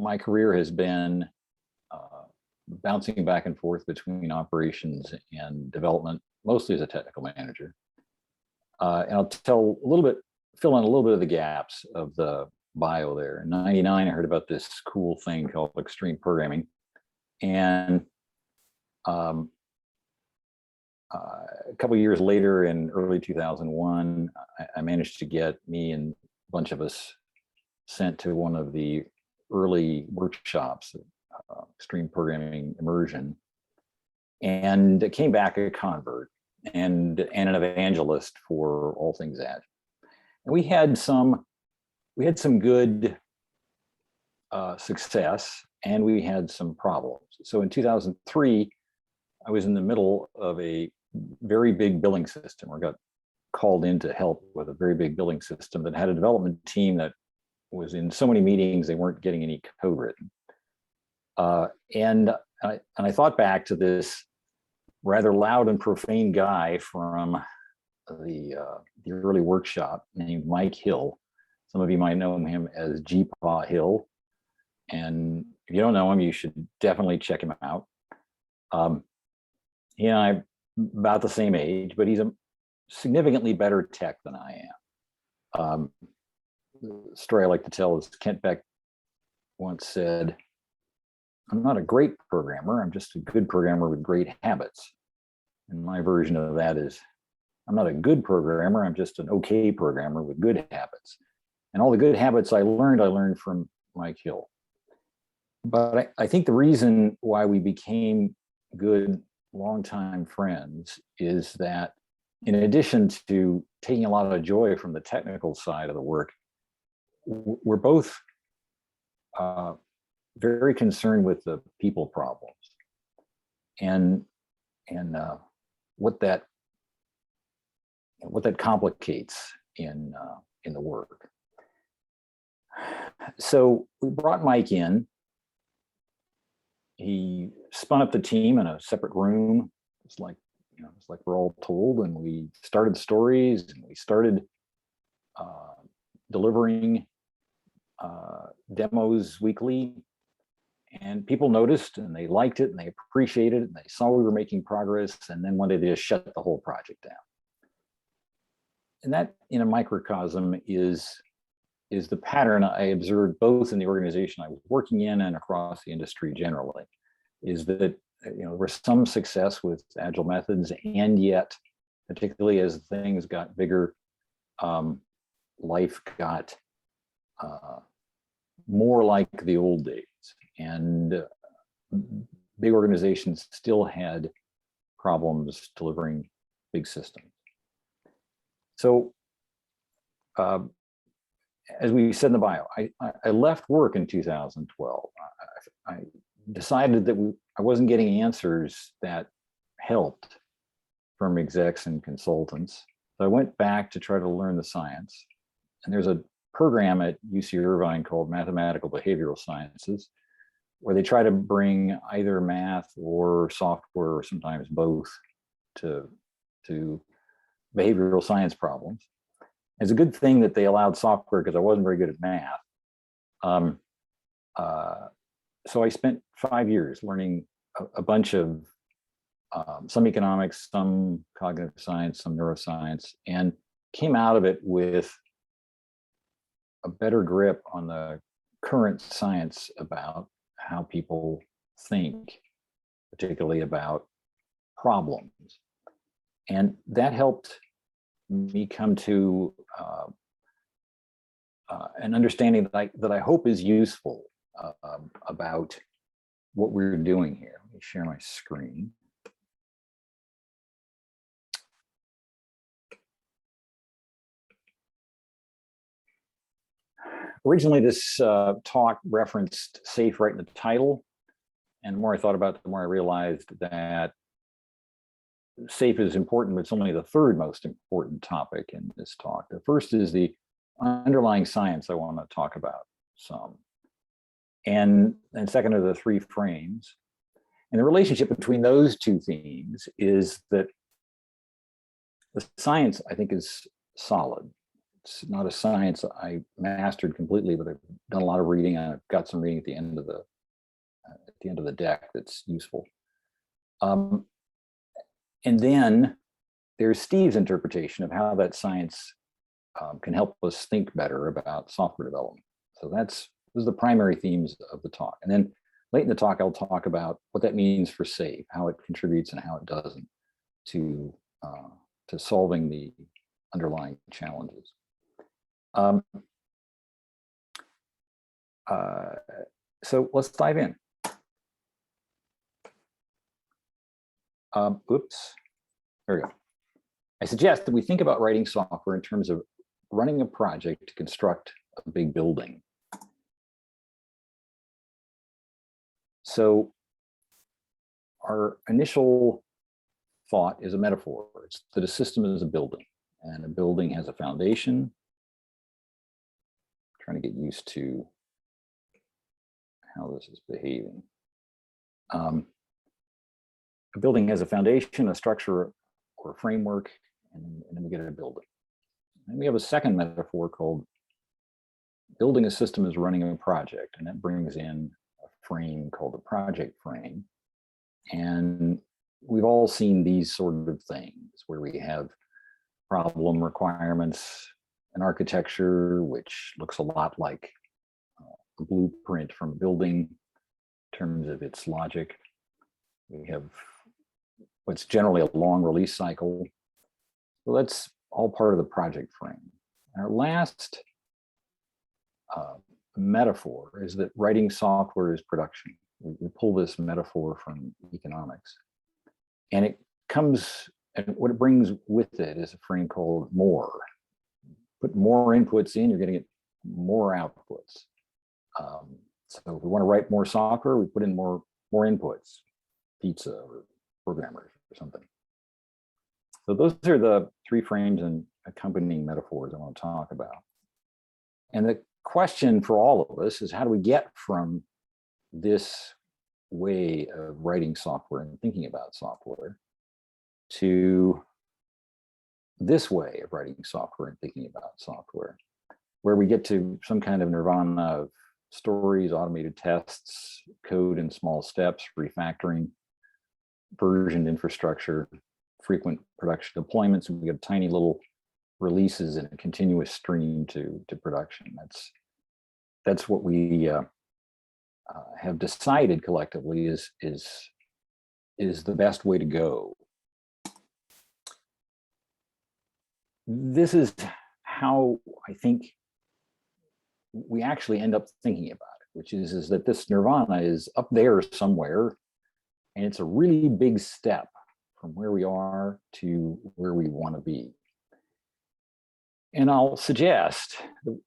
my career has been bouncing back and forth between operations and development, mostly as a technical manager. And I'll fill in a little bit of the gaps of the bio there. In '99, I heard about this cool thing called extreme programming. And a couple of years later, in early 2001, I managed to get me and a bunch of us sent to one of the early workshops, extreme programming immersion, and it came back a convert and an evangelist for all things Agile. And we had some good success, and we had some problems. So in 2003, I was in the middle of a very big billing system, or got called in to help with a very big billing system that had a development team that was in so many meetings they weren't getting any code written. And I thought back to this rather loud and profane guy from the early workshop named Mike Hill. Some of you might know him as G-Paw Hill. And if you don't know him, you should definitely check him out. He and I about the same age, but he's a significantly better tech than I am. The story I like to tell is Kent Beck once said, "I'm not a great programmer, I'm just a good programmer with great habits." And my version of that is, I'm not a good programmer, I'm just an okay programmer with good habits. And all the good habits I learned from Mike Hill. But I think the reason why we became good longtime friends is that, in addition to taking a lot of joy from the technical side of the work, we're both very concerned with the people problems and what that complicates in the work. So we brought Mike in. He spun up the team in a separate room. It's like we're all told, and we started stories, and we started delivering demos weekly, and people noticed, and they liked it, and they appreciated it, and they saw we were making progress, and then one day they just shut the whole project down. And that, in a microcosm, is the pattern I observed both in the organization I was working in and across the industry generally, is that there was some success with Agile methods, and yet, particularly as things got bigger, life got more like the old days, and big organizations still had problems delivering big systems. So, as we said in the bio, I left work in 2012. I decided that I wasn't getting answers that helped from execs and consultants. So I went back to try to learn the science. And there's a program at UC Irvine called Mathematical Behavioral Sciences, where they try to bring either math or software, or sometimes both, to behavioral science problems. It's a good thing that they allowed software, because I wasn't very good at math. So I spent 5 years learning a bunch of some economics, some cognitive science, some neuroscience, and came out of it with a better grip on the current science about how people think, particularly about problems. And that helped me come to an understanding that I hope is useful about what we're doing here. Let me share my screen. Originally, this talk referenced SAFE right in the title. And the more I thought about it, the more I realized that SAFE is important, but it's only the third most important topic in this talk. The first is the underlying science I want to talk about some. And second are the three frames. And the relationship between those two themes is that the science, I think, is solid. it's not a science I mastered completely, but I've done a lot of reading, and I've got some reading at the end of the deck that's useful. And then there's Steve's interpretation of how that science can help us think better about software development. So those are the primary themes of the talk. And then late in the talk, I'll talk about what that means for SAFe, how it contributes and how it doesn't to solving the underlying challenges. So let's dive in. Oops, there we go. I suggest that we think about writing software in terms of running a project to construct a big building. So our initial thought is a metaphor. It's that a system is a building, and a building has a foundation. I'm trying to get used to how this is behaving. A building has a foundation, a structure, or a framework, and then we get a building. And we have a second metaphor called building a system is running a project, and that brings in a frame called the project frame. And we've all seen these sort of things where we have problem requirements, an architecture which looks a lot like a blueprint from a building in terms of its logic. We have what's generally a long release cycle. So that's all part of the project frame. Our last metaphor is that writing software is production. We pull this metaphor from economics. And it comes, and what it brings with it is a frame called more. Put more inputs in, you're going to get more outputs. So if we want to write more software, we put in more inputs, pizza or programmers or something. So those are the three frames and accompanying metaphors I want to talk about. And the question for all of us is, how do we get from this way of writing software and thinking about software to this way of writing software and thinking about software, where we get to some kind of nirvana of stories, automated tests, code in small steps, refactoring, versioned infrastructure, frequent production deployments, and we get tiny little releases in a continuous stream to production. That's what we have decided collectively is the best way to go. This is how I think we actually end up thinking about it, which is that this nirvana is up there somewhere, and it's a really big step from where we are to where we want to be. And I'll suggest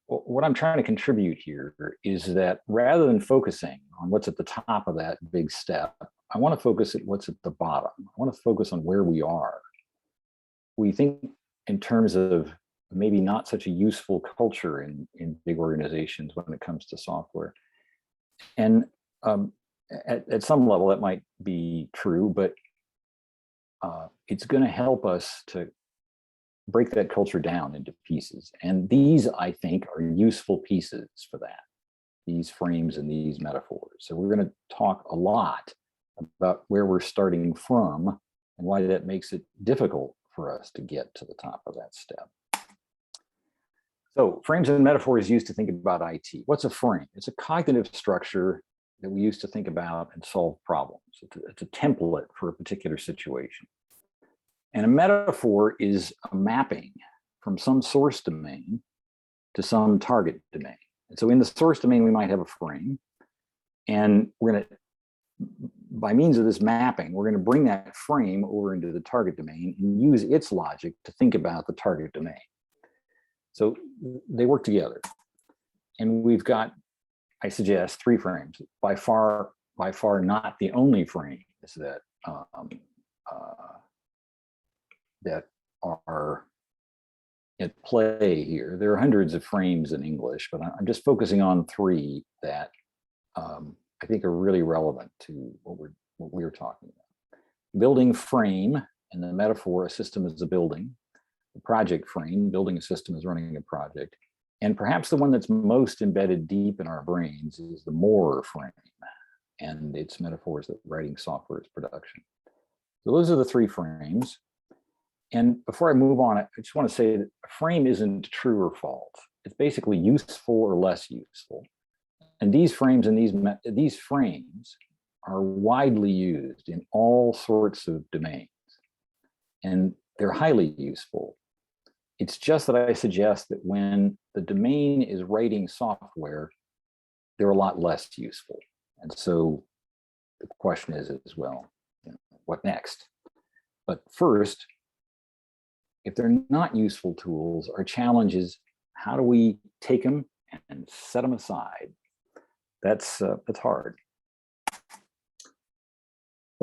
what I'm trying to contribute here is that rather than focusing on what's at the top of that big step, I want to focus at what's at the bottom. I want to focus on where we are. We think in terms of maybe not such a useful culture in big organizations when it comes to software. And at some level that might be true, but it's going to help us to break that culture down into pieces. And these, I think, are useful pieces for that, these frames and these metaphors. So we're going to talk a lot about where we're starting from and why that makes it difficult for us to get to the top of that step. So frames and metaphors used to think about IT. What's a frame? It's a cognitive structure that we use to think about and solve problems. It's a template for a particular situation. And a metaphor is a mapping from some source domain to some target domain. And so in the source domain, we might have a frame. And we're going to, by means of this mapping, we're going to bring that frame over into the target domain and use its logic to think about the target domain. So they work together. And we've got, I suggest, three frames. By far not the only frames that that are at play here. There are hundreds of frames in English, but I'm just focusing on three that I think are really relevant to what we're talking about. Building frame, and the metaphor, a system is a building. the project frame, building a system is running a project. And perhaps the one that's most embedded deep in our brains is the more frame and its metaphors that writing software is production. So those are the three frames. And before I move on, I just want to say that a frame isn't true or false. It's basically useful or less useful. And these frames and these frames are widely used in all sorts of domains. And they're highly useful. It's just that I suggest that when the domain is writing software, they're a lot less useful. And so the question is as well, what next? But first, if they're not useful tools, our challenge is how do we take them and set them aside? That's hard.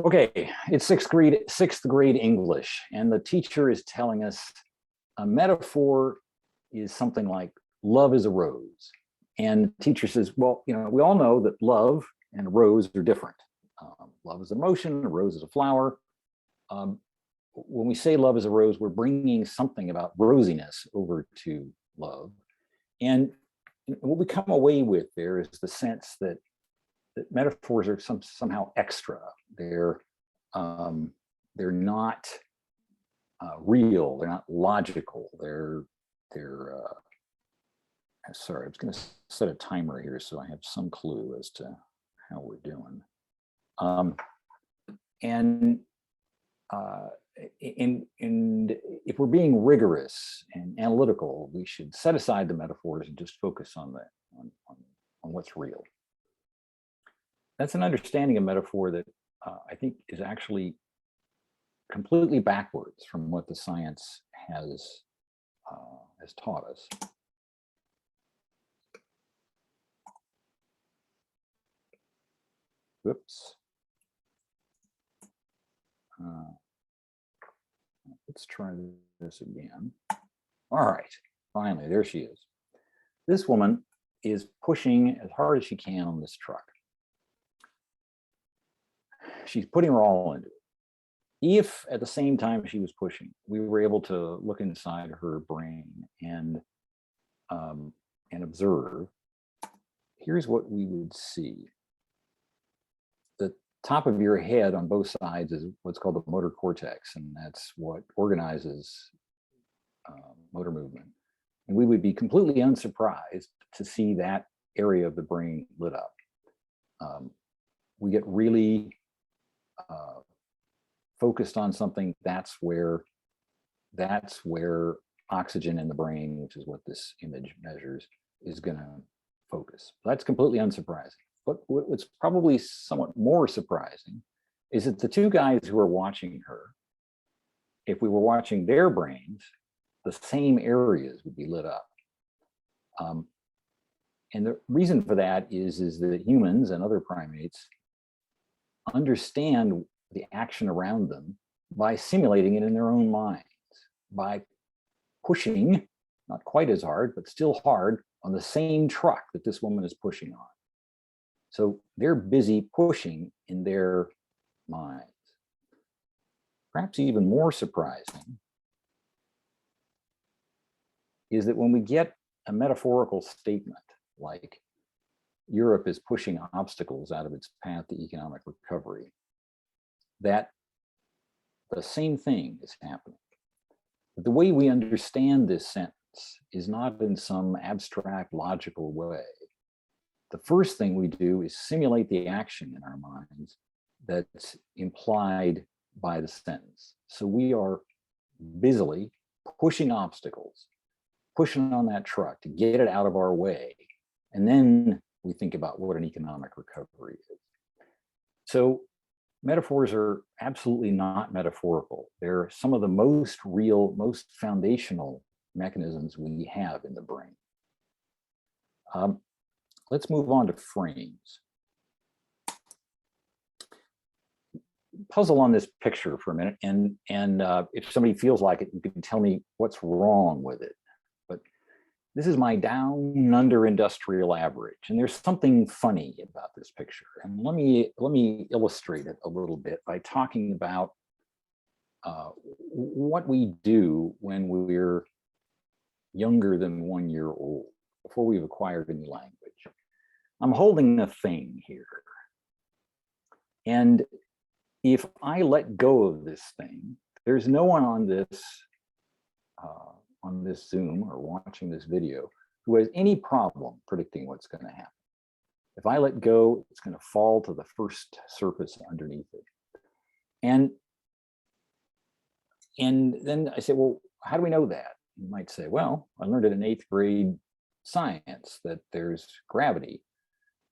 Okay, it's sixth grade English, and the teacher is telling us a metaphor is something like love is a rose. And the teacher says, well, we all know that love and a rose are different. Love is emotion, a rose is a flower. When we say love is a rose, we're bringing something about rosiness over to love. And what we come away with there is the sense that metaphors are somehow extra. They're not real. They're not logical. They're sorry, I was going to set a timer here so I have some clue as to how we're doing. And if we're being rigorous and analytical, we should set aside the metaphors and just focus on what's real. That's an understanding of metaphor that I think is actually completely backwards from what the science has taught us. Whoops. Let's try this again. All right, finally, there she is. This woman is pushing as hard as she can on this truck. She's putting her all into it. If at the same time she was pushing, we were able to look inside her brain and observe, here's what we would see. The top of your head on both sides is what's called the motor cortex, and that's what organizes motor movement. And we would be completely unsurprised to see that area of the brain lit up. We get really focused on something, that's where oxygen in the brain, which is what this image measures, is going to focus. That's completely unsurprising. But what's probably somewhat more surprising is that the two guys who are watching her, if we were watching their brains, the same areas would be lit up. And the reason for that is that humans and other primates understand the action around them by simulating it in their own minds, by pushing, not quite as hard, but still hard, on the same truck that this woman is pushing on. So they're busy pushing in their minds. Perhaps even more surprising is that when we get a metaphorical statement like Europe is pushing obstacles out of its path to economic recovery, that the same thing is happening. But the way we understand this sentence is not in some abstract logical way. The first thing we do is simulate the action in our minds that's implied by the sentence. So we are busily pushing obstacles, pushing on that truck to get it out of our way. And then we think about what an economic recovery is. So metaphors are absolutely not metaphorical. They're some of the most real, most foundational mechanisms we have in the brain. Let's move on to frames. Puzzle on this picture for a minute, and if somebody feels like it, you can tell me what's wrong with it. But this is my down under industrial average, and there's something funny about this picture. And let me illustrate it a little bit by talking about what we do when we're younger than 1 year old, before we've acquired any language. I'm holding a thing here. And if I let go of this thing, there's no one on this Zoom or watching this video who has any problem predicting what's going to happen. If I let go, it's going to fall to the first surface underneath it. And then I say, well, how do we know that? You might say, well, I learned it in 8th grade science that there's gravity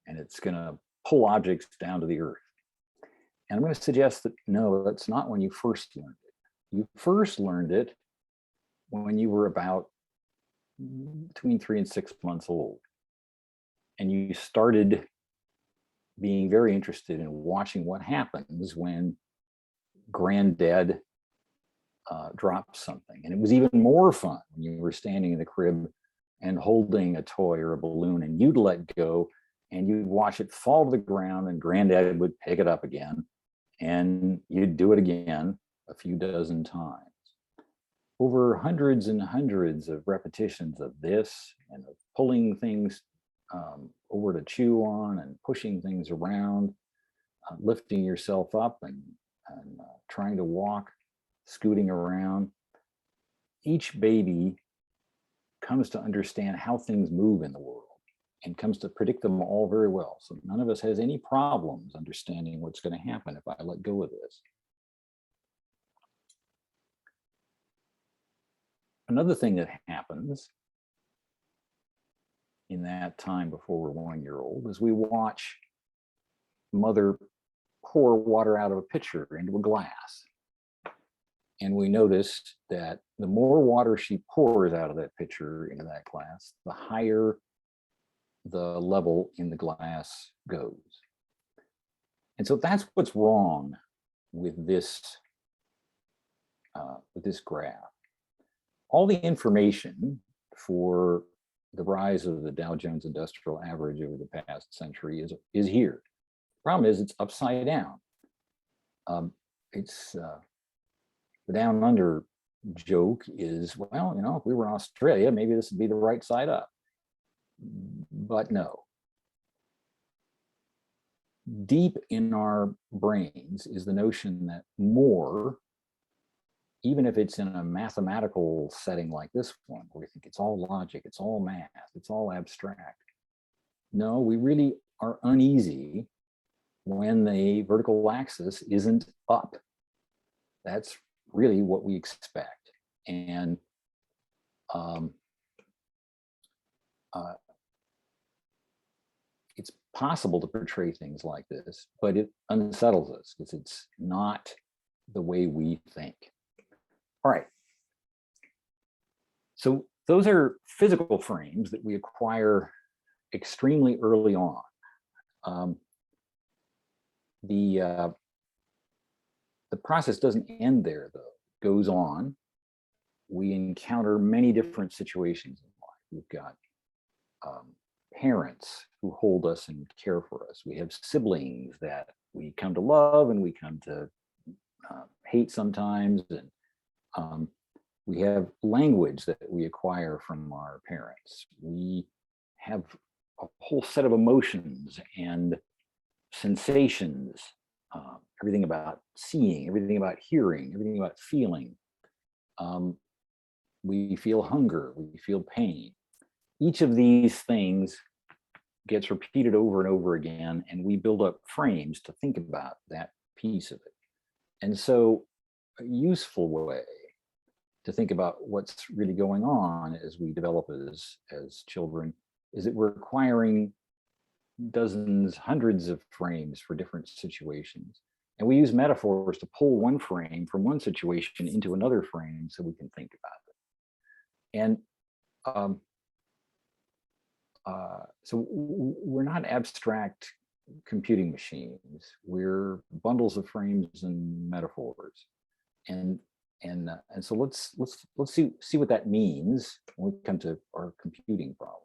and it's going to pull objects down to the earth. And I'm going to suggest that no, that's not when you first learned it. You first learned it when you were about between 3 and 6 months old. And you started being very interested in watching what happens when granddad drops something. And it was even more fun when you were standing in the crib and holding a toy or a balloon, and you'd let go and you'd watch it fall to the ground, and granddad would pick it up again, and you'd do it again a few dozen times. Over hundreds and hundreds of repetitions of this, and of pulling things over to chew on, and pushing things around, lifting yourself up, and trying to walk, scooting around. Each baby comes to understand how things move in the world and comes to predict them all very well. So none of us has any problems understanding what's going to happen if I let go of this. Another thing that happens in that time before we're 1 year old is we watch mother pour water out of a pitcher into a glass. And we noticed that the more water she pours out of that pitcher into that glass, the higher the level in the glass goes. And so that's what's wrong with this graph. All the information for the rise of the Dow Jones Industrial Average over the past century is here. The problem is it's upside down. The down under joke is, well, you know, if we were in Australia, maybe this would be the right side up. But no. Deep in our brains is the notion that more, even if it's in a mathematical setting like this one, where we think it's all logic, it's all math, it's all abstract. No, we really are uneasy when the vertical axis isn't up. That's really what we expect. And it's possible to portray things like this, but it unsettles us because it's not the way we think. All right. So those are physical frames that we acquire extremely early on. The process doesn't end there, though. It goes on. We encounter many different situations in life. We've got parents who hold us and care for us. We have siblings that we come to love and we come to hate sometimes. And we have language that we acquire from our parents. We have a whole set of emotions and sensations, everything about seeing, everything about hearing, everything about feeling. We feel hunger, we feel pain. Each of these things gets repeated over and over again, and we build up frames to think about that piece of it. And so a useful way to think about what's really going on as we develop as children is that we're acquiring dozens, hundreds of frames for different situations. And we use metaphors to pull one frame from one situation into another frame so we can think about it. And so we're not abstract computing machines. We're bundles of frames and metaphors. And so let's see what that means when we come to our computing problems.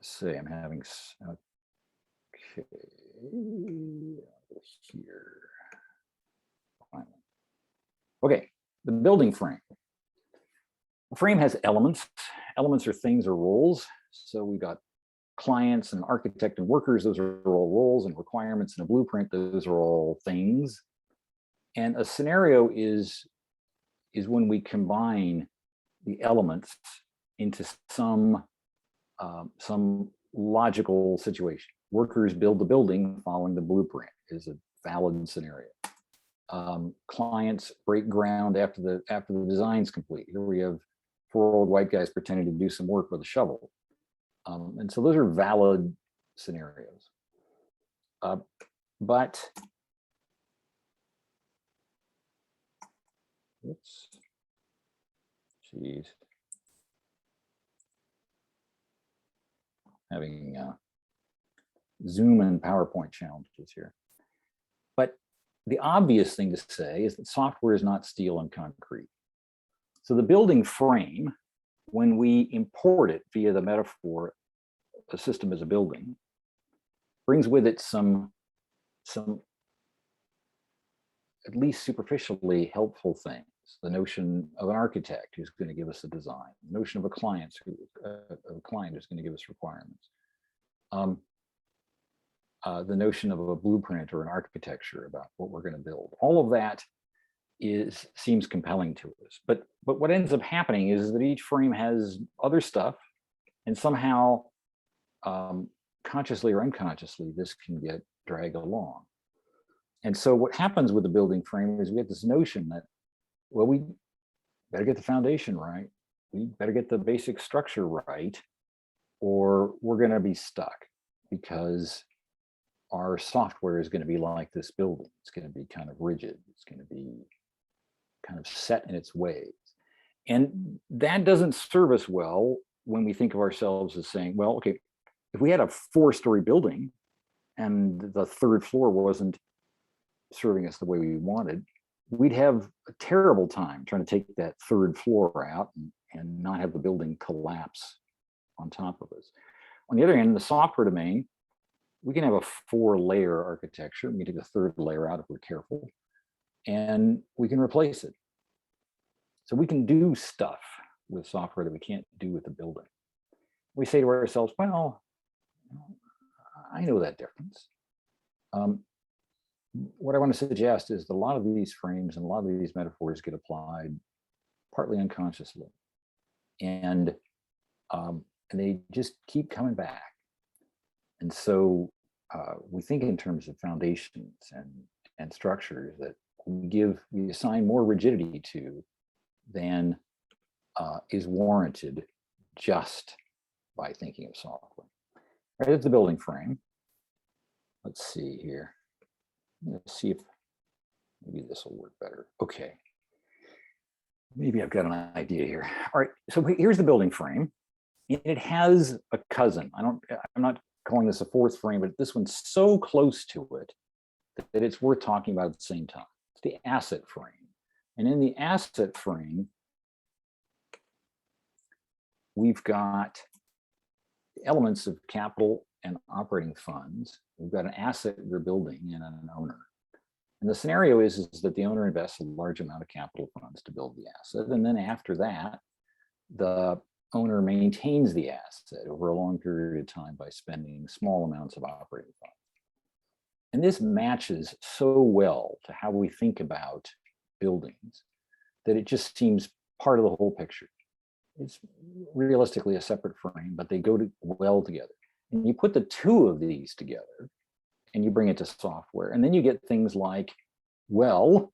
say I'm having, okay, here. Okay, the building frame. The frame has elements. Elements are things or roles. So we got clients and architect and workers, those are all roles, and requirements and a blueprint, those are all things. And a scenario is when we combine the elements into some logical situation. Workers build the building following the blueprint is a valid scenario. Clients break ground after the design's complete. Here we have 4 old white guys pretending to do some work with a shovel. And so those are valid scenarios. But, oops, geez. Having Zoom and PowerPoint challenges here. But the obvious thing to say is that software is not steel and concrete. So the building frame, when we import it via the metaphor, a system as a building, brings with it some at least superficially helpful things. The notion of an architect who's going to give us a design, the notion of a client who's going to give us requirements, the notion of a blueprint or an architecture about what we're going to build. All of that seems compelling to us. But what ends up happening is that each frame has other stuff, and somehow, consciously or unconsciously, this can get dragged along. And so what happens with the building frame is we have this notion that, well, we better get the foundation right. We better get the basic structure right, or we're going to be stuck, because our software is going to be like this building. It's going to be kind of rigid. It's going to be kind of set in its ways. And that doesn't serve us well when we think of ourselves as saying, well, okay, if we had a 4-story building and the 3rd floor wasn't serving us the way we wanted, we'd have a terrible time trying to take that 3rd floor out and not have the building collapse on top of us. On the other hand, in the software domain, we can have a 4-layer architecture. We can take the 3rd layer out if we're careful, and we can replace it. So we can do stuff with software that we can't do with the building. We say to ourselves, well, I know that difference. What I want to suggest is that a lot of these frames and a lot of these metaphors get applied partly unconsciously, and they just keep coming back. And so we think in terms of foundations and structures that we assign more rigidity to than is warranted just by thinking of software. Right, that's the building frame. Let's see here. Let's see if maybe this will work better. Okay. Maybe I've got an idea here. All right, so here's the building frame. It has a cousin. I'm not calling this a 4th frame, but this one's so close to it that it's worth talking about at the same time. It's the asset frame. And in the asset frame, we've got elements of capital and operating funds. We've got an asset you're building and an owner. And the scenario is that the owner invests a large amount of capital funds to build the asset. And then after that, the owner maintains the asset over a long period of time by spending small amounts of operating funds. And this matches so well to how we think about buildings that it just seems part of the whole picture. It's realistically a separate frame, but they go well together. And you put the 2 of these together and you bring it to software, and then you get things like, well,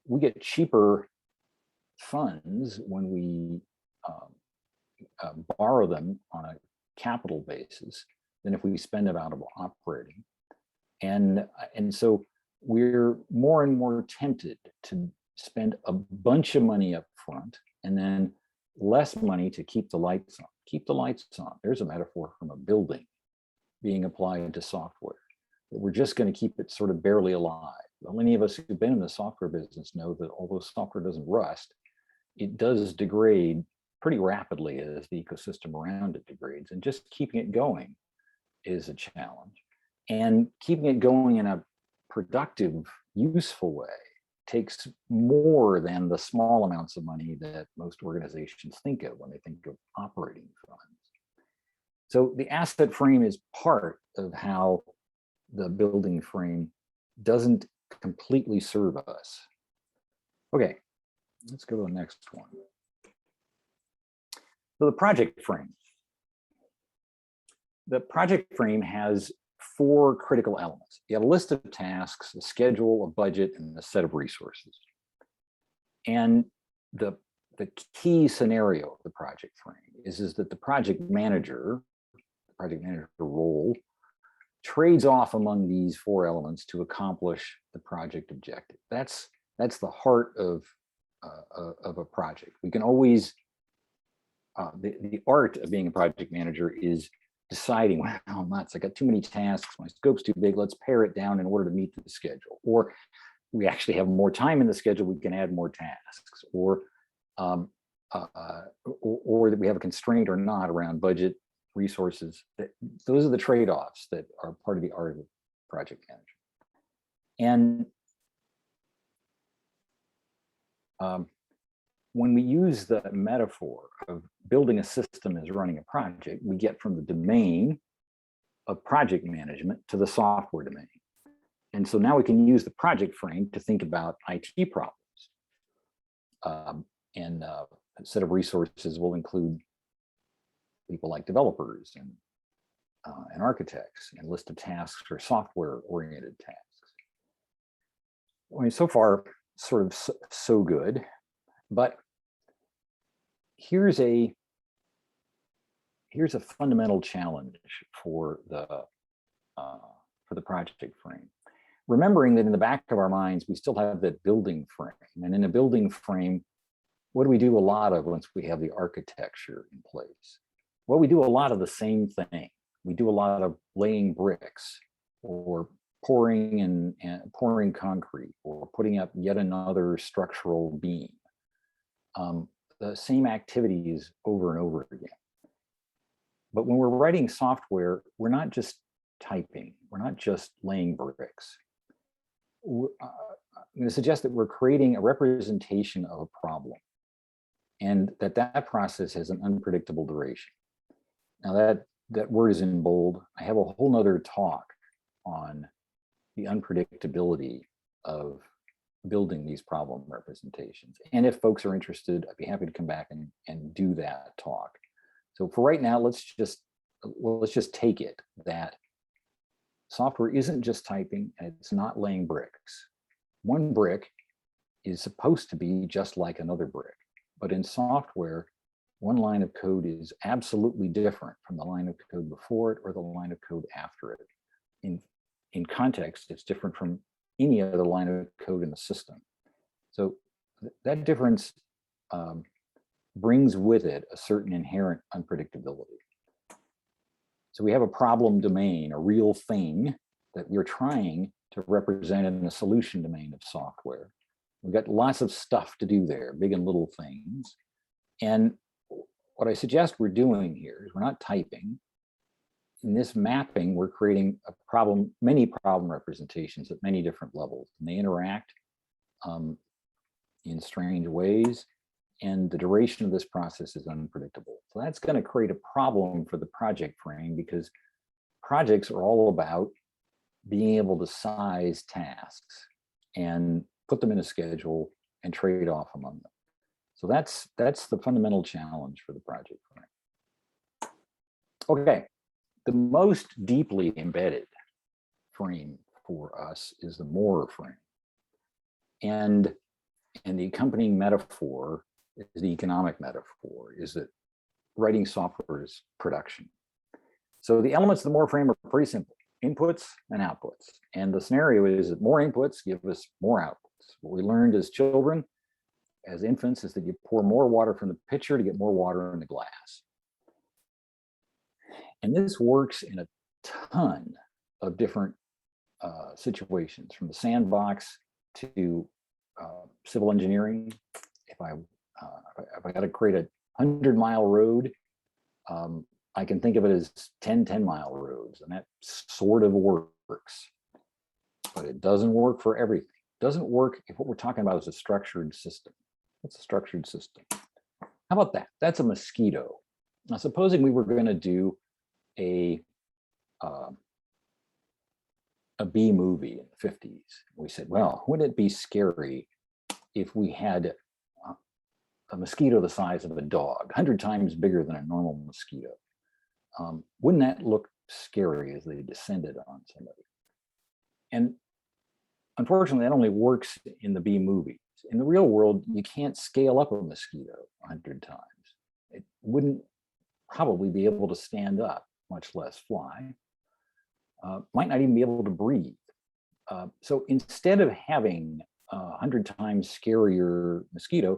we get cheaper funds when we borrow them on a capital basis than if we spend them out of operating. And so we're more and more tempted to spend a bunch of money up front and then less money to keep the lights on. Keep the lights on. There's a metaphor from a building being applied to software. That we're just going to keep it sort of barely alive. Well, any of us who've been in the software business know that although software doesn't rust, it does degrade pretty rapidly as the ecosystem around it degrades, and just keeping it going is a challenge. And keeping it going in a productive, useful way takes more than the small amounts of money that most organizations think of when they think of operating funds. So the asset frame is part of how the building frame doesn't completely serve us. Okay, let's go to the next one. So the project frame. The project frame has 4 critical elements. You have a list of tasks, a schedule, a budget, and a set of resources. And the key scenario of the project frame is that the project manager role trades off among these 4 elements to accomplish the project objective. That's the heart of a project. We can always, the art of being a project manager is deciding, well, nuts, I got too many tasks, my scope's too big, let's pare it down in order to meet the schedule. Or we actually have more time in the schedule, we can add more tasks. Or that we have a constraint or not around budget, resources. Those are the trade-offs that are part of the art of project management. And when we use the metaphor of building a system as running a project, we get from the domain of project management to the software domain. And so now we can use the project frame to think about IT problems. And a set of resources will include people like developers and architects, and a list of tasks for software-oriented tasks. I mean, so far, sort of so good. But here's a fundamental challenge for the project frame. Remembering that in the back of our minds, we still have that building frame. And in a building frame, what do we do a lot of once we have the architecture in place? Well, we do a lot of the same thing. We do a lot of laying bricks, or pouring and pouring concrete, or putting up yet another structural beam. The same activities over and over again. But when we're writing software, we're not just typing, we're not just laying bricks. I'm going to suggest that we're creating a representation of a problem, and that process has an unpredictable duration. Now that word is in bold. I have a whole nother talk on the unpredictability of building these problem representations. And if folks are interested, I'd be happy to come back and do that talk. So for right now, let's just take it that software isn't just typing, and it's not laying bricks. One brick is supposed to be just like another brick, but in software, one line of code is absolutely different from the line of code before it or the line of code after it. In context, it's different from any other line of code in the system. So that difference brings with it a certain inherent unpredictability. So we have a problem domain, a real thing that we're trying to represent in the solution domain of software. We've got lots of stuff to do there, big and little things. And what I suggest we're doing here is we're not typing. In this mapping, we're creating many problem representations at many different levels, and they interact in strange ways, and the duration of this process is unpredictable. So that's going to create a problem for the project frame, because projects are all about being able to size tasks and put them in a schedule and trade off among them. So that's the fundamental challenge for the project frame. Okay. The most deeply embedded frame for us is the more frame. And the accompanying metaphor is the economic metaphor, is that writing software is production. So the elements of the more frame are pretty simple: inputs and outputs. And the scenario is that more inputs give us more outputs. What we learned as children, as infants, is that you pour more water from the pitcher to get more water in the glass. And this works in a ton of different situations, from the sandbox to civil engineering. If I got to create a 100-mile road, I can think of it as 10-mile roads, and that sort of works. But it doesn't work for everything. It doesn't work if what we're talking about is a structured system. What's a structured system? How about that? That's a mosquito. Now, supposing we were going to do a bee movie in the 50s. We said, well, wouldn't it be scary if we had a mosquito the size of a dog, 100 times bigger than a normal mosquito? Wouldn't that look scary as they descended on somebody? And unfortunately, that only works in the bee movies. In the real world, you can't scale up a mosquito 100 times. It wouldn't probably be able to stand up, much less fly. Might not even be able to breathe. So instead of having a 100 times scarier mosquito,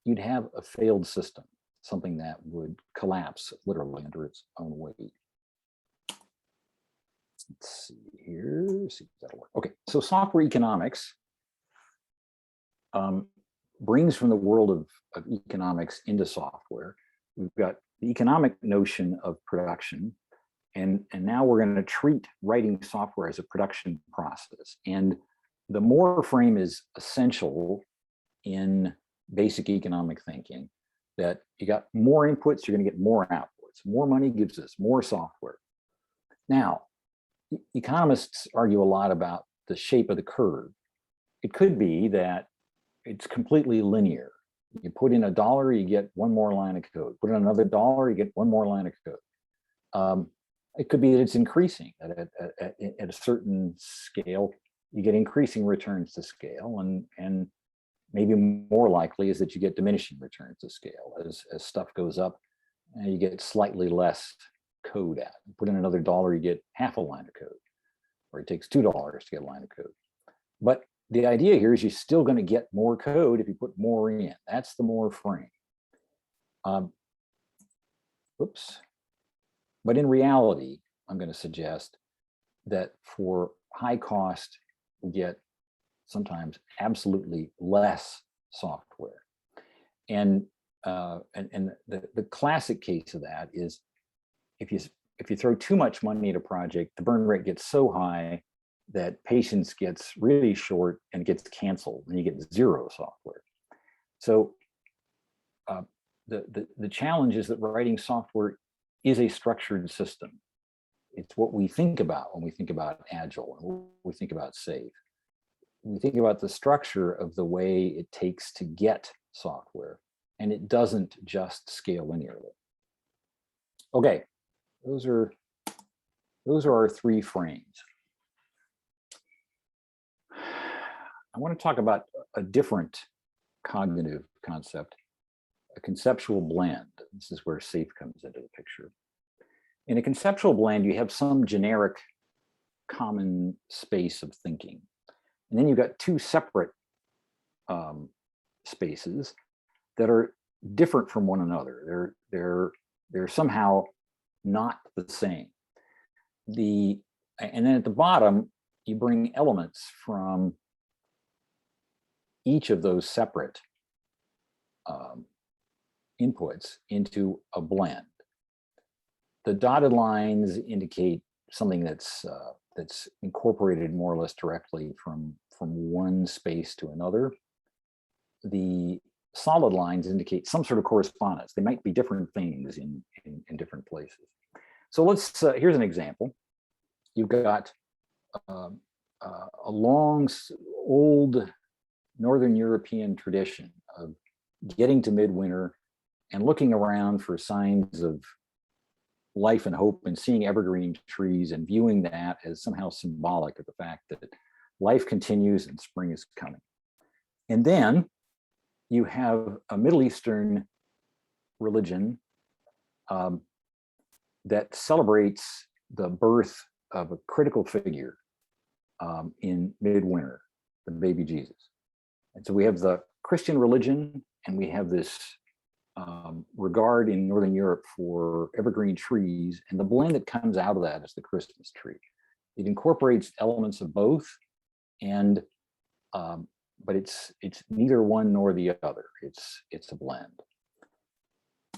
you'd have a failed system, something that would collapse literally under its own weight. Let's see here, see if that'll work. Okay, so software economics brings from the world of economics into software. We've got the economic notion of production, and now we're going to treat writing software as a production process. And the more frame is essential in basic economic thinking, that you got more inputs, you're going to get more outputs. More money gives us more software. Now, economists argue a lot about the shape of the curve. It could be that it's completely linear. You put in $1, you get one more line of code. Put in another $1, you get one more line of code. It could be that it's increasing at a certain scale. You get increasing returns to scale, and maybe more likely is that you get diminishing returns to scale. As stuff goes up, you get slightly less code out. Put in another $1, you get half a line of code, or it takes $2 to get a line of code. But the idea here is you're still going to get more code if you put more in. That's the more frame. Oops. But in reality, I'm going to suggest that for high cost, we get sometimes absolutely less software. And the classic case of that is if you throw too much money at a project, the burn rate gets so high that patience gets really short and gets canceled, and you get zero software. So the challenge is that writing software is a structured system. It's what we think about when we think about Agile and when we think about SAFe. We think about the structure of the way it takes to get software, and it doesn't just scale linearly. Okay, those are our 3 frames. I want to talk about a different cognitive concept, a conceptual blend. This is where SAFe comes into the picture. In a conceptual blend, you have some generic common space of thinking. And then you've got 2 separate spaces that are different from one another. They're somehow not the same. And then at the bottom, you bring elements from each of those separate inputs into a blend. The dotted lines indicate something that's incorporated more or less directly from one space to another. The solid lines indicate some sort of correspondence. They might be different things in different places. So let's, here's an example. You've got a long, old Northern European tradition of getting to midwinter and looking around for signs of life and hope and seeing evergreen trees and viewing that as somehow symbolic of the fact that life continues and spring is coming. And then you have a Middle Eastern religion that celebrates the birth of a critical figure in midwinter, the baby Jesus. And so we have the Christian religion, and we have this regard in Northern Europe for evergreen trees, and the blend that comes out of that is the Christmas tree. It incorporates elements of both, and but it's neither one nor the other. It's a blend.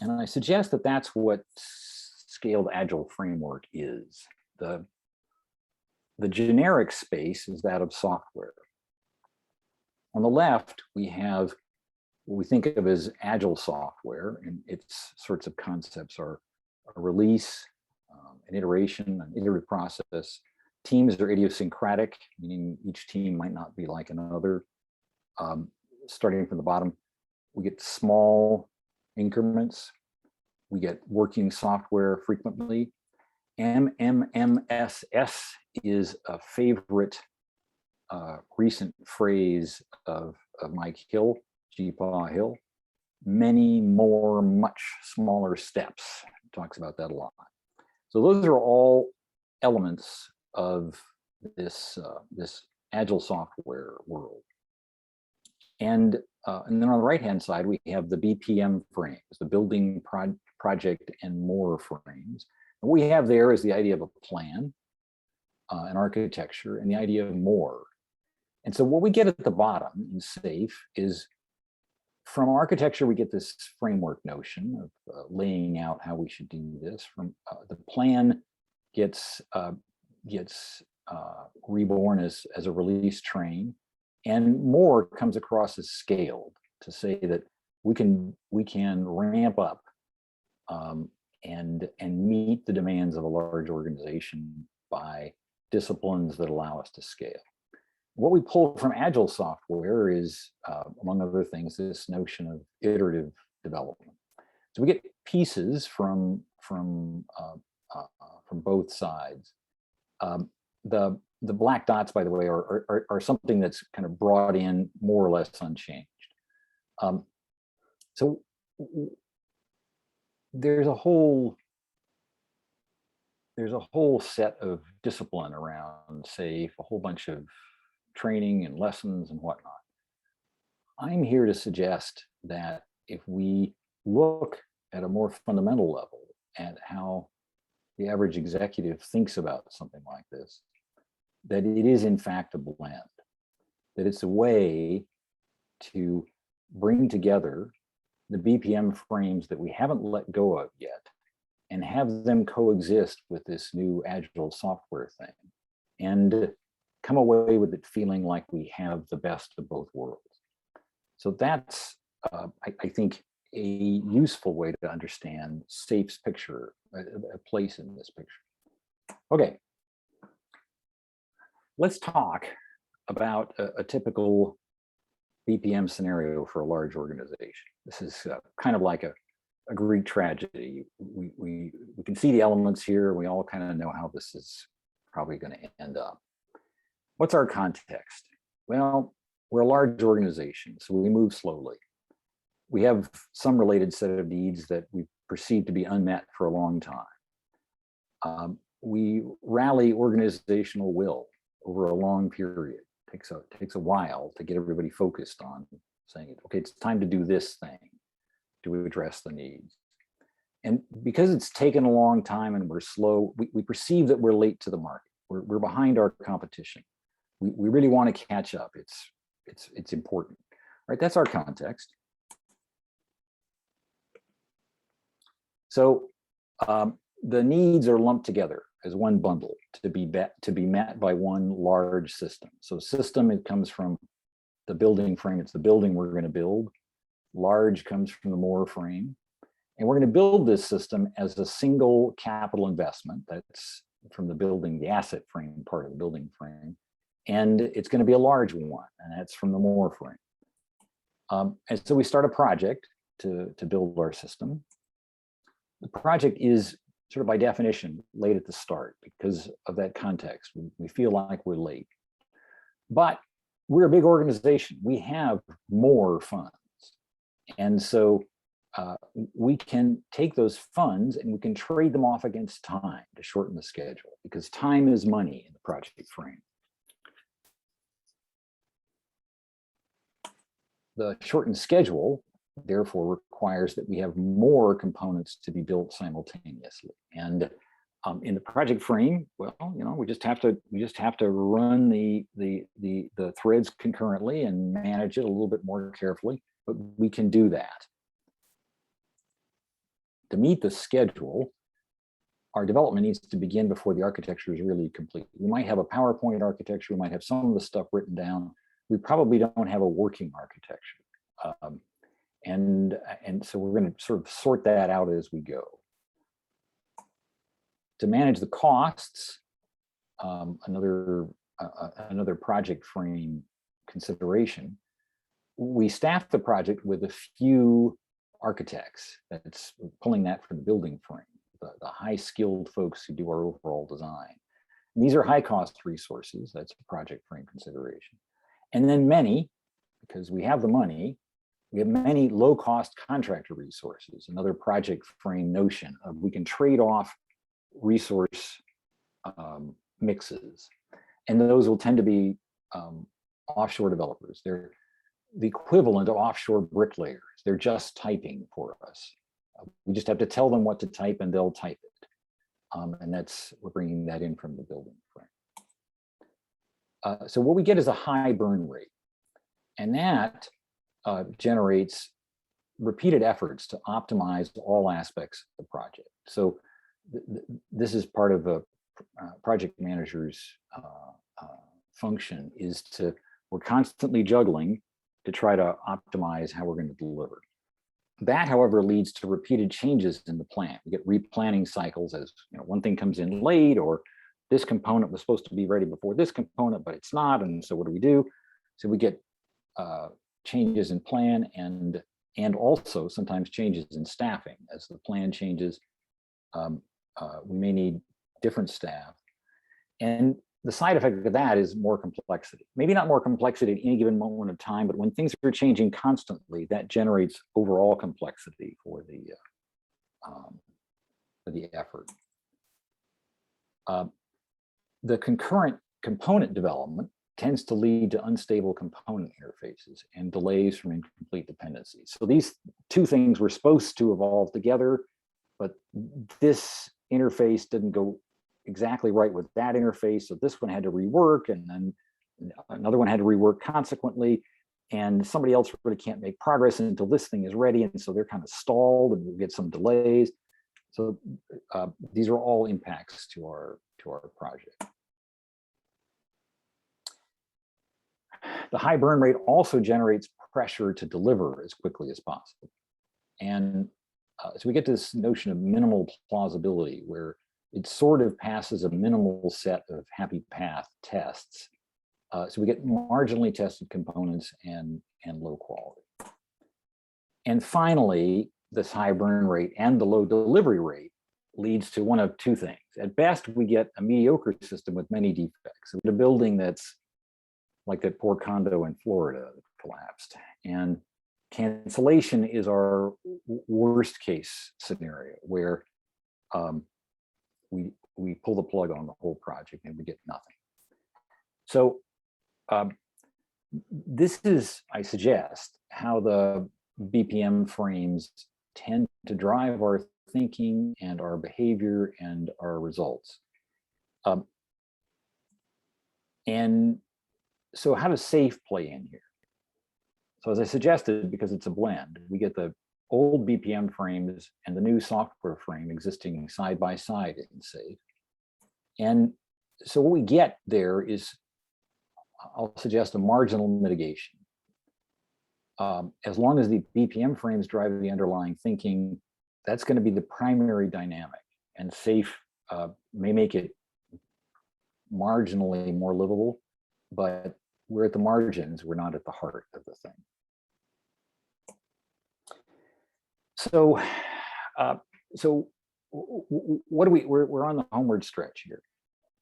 And I suggest that that's what scaled agile framework is. The generic space is that of software. On the left, we have what we think of as agile software, and its sorts of concepts are a release, an iteration, an iterative process. Teams are idiosyncratic, meaning each team might not be like another. Starting from the bottom, we get small increments. We get working software frequently. MMMSS is a favorite recent phrase of Mike Hill, G-Paw Hill. Many more, much smaller steps. Talks about that a lot. So those are all elements of this agile software world. And then on the right-hand side, we have the BPM frames, the building, project, and more frames. What we have there is the idea of a plan, an architecture, and the idea of more. And so what we get at the bottom in SAFE is, from architecture, we get this framework notion of laying out how we should do this. From the plan gets reborn as a release train, and more comes across as scaled, to say that we can ramp up and meet the demands of a large organization by disciplines that allow us to scale. What we pull from agile software is, among other things, this notion of iterative development. So we get pieces from both sides. The black dots, by the way, are something that's kind of brought in more or less unchanged. So there's a whole set of discipline around SAFE, a whole bunch of training and lessons and whatnot. I'm here to suggest that if we look at a more fundamental level at how the average executive thinks about something like this, that it is in fact a blend, that it's a way to bring together the BPM frames that we haven't let go of yet and have them coexist with this new agile software thing, and come away with it feeling like we have the best of both worlds. So that's, I think, a useful way to understand SAFE's picture, a place in this picture. Okay, let's talk about a typical BPM scenario for a large organization. This is kind of like a Greek tragedy. We can see the elements here. We all kind of know how this is probably going to end up. What's our context? Well, we're a large organization, so we move slowly. We have some related set of needs that we perceive to be unmet for a long time. We rally organizational will over a long period. It takes a while to get everybody focused on saying, okay, it's time to do this thing to address the needs. And because it's taken a long time and we're slow, we perceive that we're late to the market. We're behind our competition. We really want to catch up. It's important. All right, that's our context. So the needs are lumped together as one bundle to be met by one large system. So system, it comes from the building frame. It's the building we're going to build. Large comes from the more frame. And we're going to build this system as a single capital investment. That's from the building, the asset frame part of the building frame. And it's going to be a large one, and that's from the more frame. And so we start a project to build our system. The project is sort of by definition late at the start because of that context. We feel like we're late. But we're a big organization. We have more funds. And so we can take those funds and we can trade them off against time to shorten the schedule, because time is money in the project frame. The shortened schedule, therefore, requires that we have more components to be built simultaneously. And in the project frame, well, we just have to run the threads concurrently and manage it a little bit more carefully, but we can do that. to meet the schedule, our development needs to begin before the architecture is really complete. We might have a PowerPoint architecture, we might have some of the stuff written down. We probably don't have a working architecture. And so we're going to sort of sort that out as we go. To manage the costs, another project frame consideration, we staff the project with a few architects. That's pulling that from the building frame, the high-skilled folks who do our overall design. And these are high-cost resources. That's a project frame consideration. And then many, because we have the money, we have many low-cost contractor resources, another project frame notion of we can trade off resource mixes. And those will tend to be offshore developers. They're the equivalent of offshore bricklayers. They're just typing for us. We just have to tell them what to type and they'll type it. And we're bringing that in from the building frame. So what we get is a high burn rate. And that generates repeated efforts to optimize all aspects of the project. So this is part of a project manager's function, is we're constantly juggling to try to optimize how we're going to deliver. That, however, leads to repeated changes in the plan. We get replanning cycles as one thing comes in late, or this component was supposed to be ready before this component, but it's not. And so what do we do? So we get changes in plan and also sometimes changes in staffing. As the plan changes, we may need different staff. And the side effect of that is more complexity. Maybe not more complexity at any given moment of time, but when things are changing constantly, that generates overall complexity for the effort. The concurrent component development tends to lead to unstable component interfaces and delays from incomplete dependencies. So these two things were supposed to evolve together, but this interface didn't go exactly right with that interface. So this one had to rework, and then another one had to rework consequently, and somebody else really can't make progress until this thing is ready. And so they're kind of stalled and we'll get some delays. So these are all impacts to our project. The high burn rate also generates pressure to deliver as quickly as possible. And so we get to this notion of minimal plausibility, where it sort of passes a minimal set of happy path tests. So we get marginally tested components and low quality. And finally, this high burn rate and the low delivery rate leads to one of two things. At best, we get a mediocre system with many defects. So a building that's like that poor condo in Florida that collapsed. And cancellation is our worst case scenario, where we pull the plug on the whole project and we get nothing. So this is, I suggest, how the BPM frames tend to drive our thinking and our behavior and our results. And so how does SAFE play in here? So as I suggested, because it's a blend, we get the old BPM frames and the new software frame existing side by side in SAFE. And so what we get there is, I'll suggest, a marginal mitigation. As long as the BPM frames drive the underlying thinking, that's going to be the primary dynamic. And SAFE may make it marginally more livable, but we're at the margins, we're not at the heart of the thing. So, what do we're on the homeward stretch here.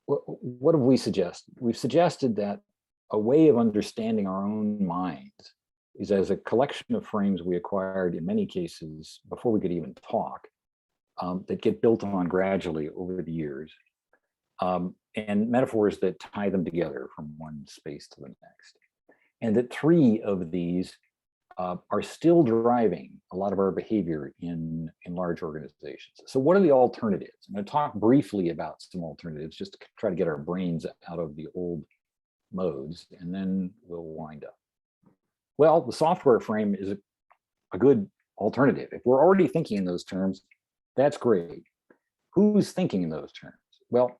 What have we suggested? We've suggested that a way of understanding our own minds is as a collection of frames we acquired in many cases before we could even talk, that get built on gradually over the years, and metaphors that tie them together from one space to the next. And that three of these are still driving a lot of our behavior in large organizations. So what are the alternatives? I'm going to talk briefly about some alternatives just to try to get our brains out of the old modes, and then we'll wind up. Well, the software frame is a good alternative. If we're already thinking in those terms, That's great. Who's thinking in those terms? Well,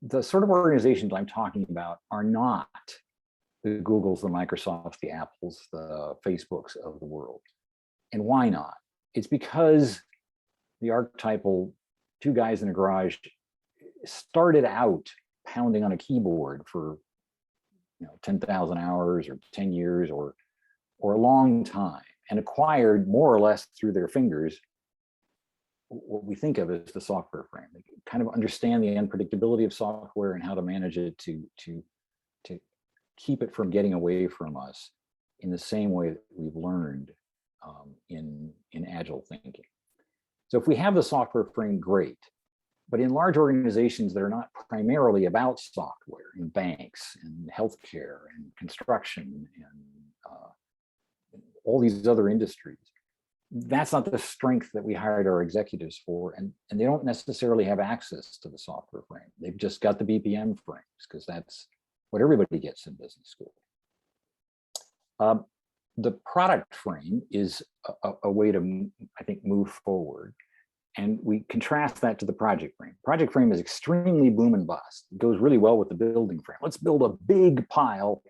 the sort of organizations I'm talking about are not the Googles, the Microsofts, the Apples, the Facebooks of the world. And why not? It's because the archetypal two guys in a garage started out pounding on a keyboard for 10,000 hours or 10 years or a long time, and acquired more or less through their fingers what we think of as the software frame. They kind of understand the unpredictability of software and how to manage it to keep it from getting away from us in the same way that we've learned in agile thinking. So if we have the software frame, great. But in large organizations that are not primarily about software, in banks and healthcare and construction and all these other industries, that's not the strength that we hired our executives for, and they don't necessarily have access to the software frame. They've just got the BPM frames because that's what everybody gets in business school. The product frame is a way to, I think, move forward. And we contrast that to the project frame. Project frame is extremely boom and bust. It goes really well with the building frame. Let's build a big pile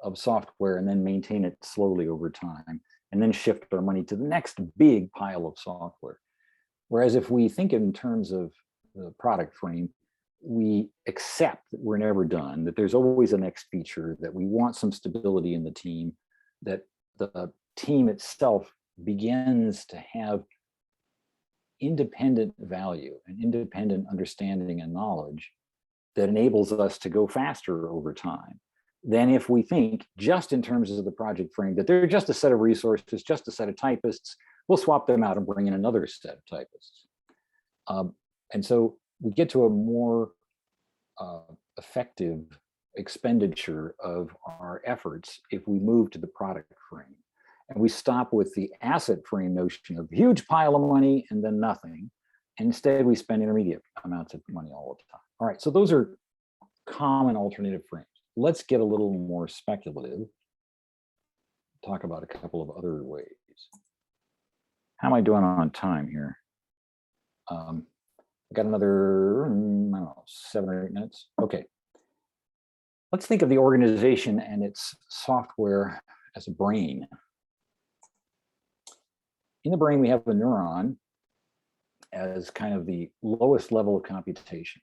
of software and then maintain it slowly over time, and then shift our money to the next big pile of software. Whereas if we think in terms of the product frame, we accept that we're never done, that there's always a next feature, that we want some stability in the team, that the team itself begins to have independent value and independent understanding and knowledge that enables us to go faster over time than if we think just in terms of the project frame, that they're just a set of resources, just a set of typists, we'll swap them out and bring in another set of typists. And so we get to a more effective expenditure of our efforts if we move to the product frame. And we stop with the asset frame notion of huge pile of money and then nothing. Instead, we spend intermediate amounts of money all the time. All right, so those are common alternative frames. Let's get a little more speculative. Talk about a couple of other ways. How am I doing on time here? I got another, I don't know, 7 or 8 minutes. Okay. Let's think of the organization and its software as a brain. In the brain, we have a neuron as kind of the lowest level of computation,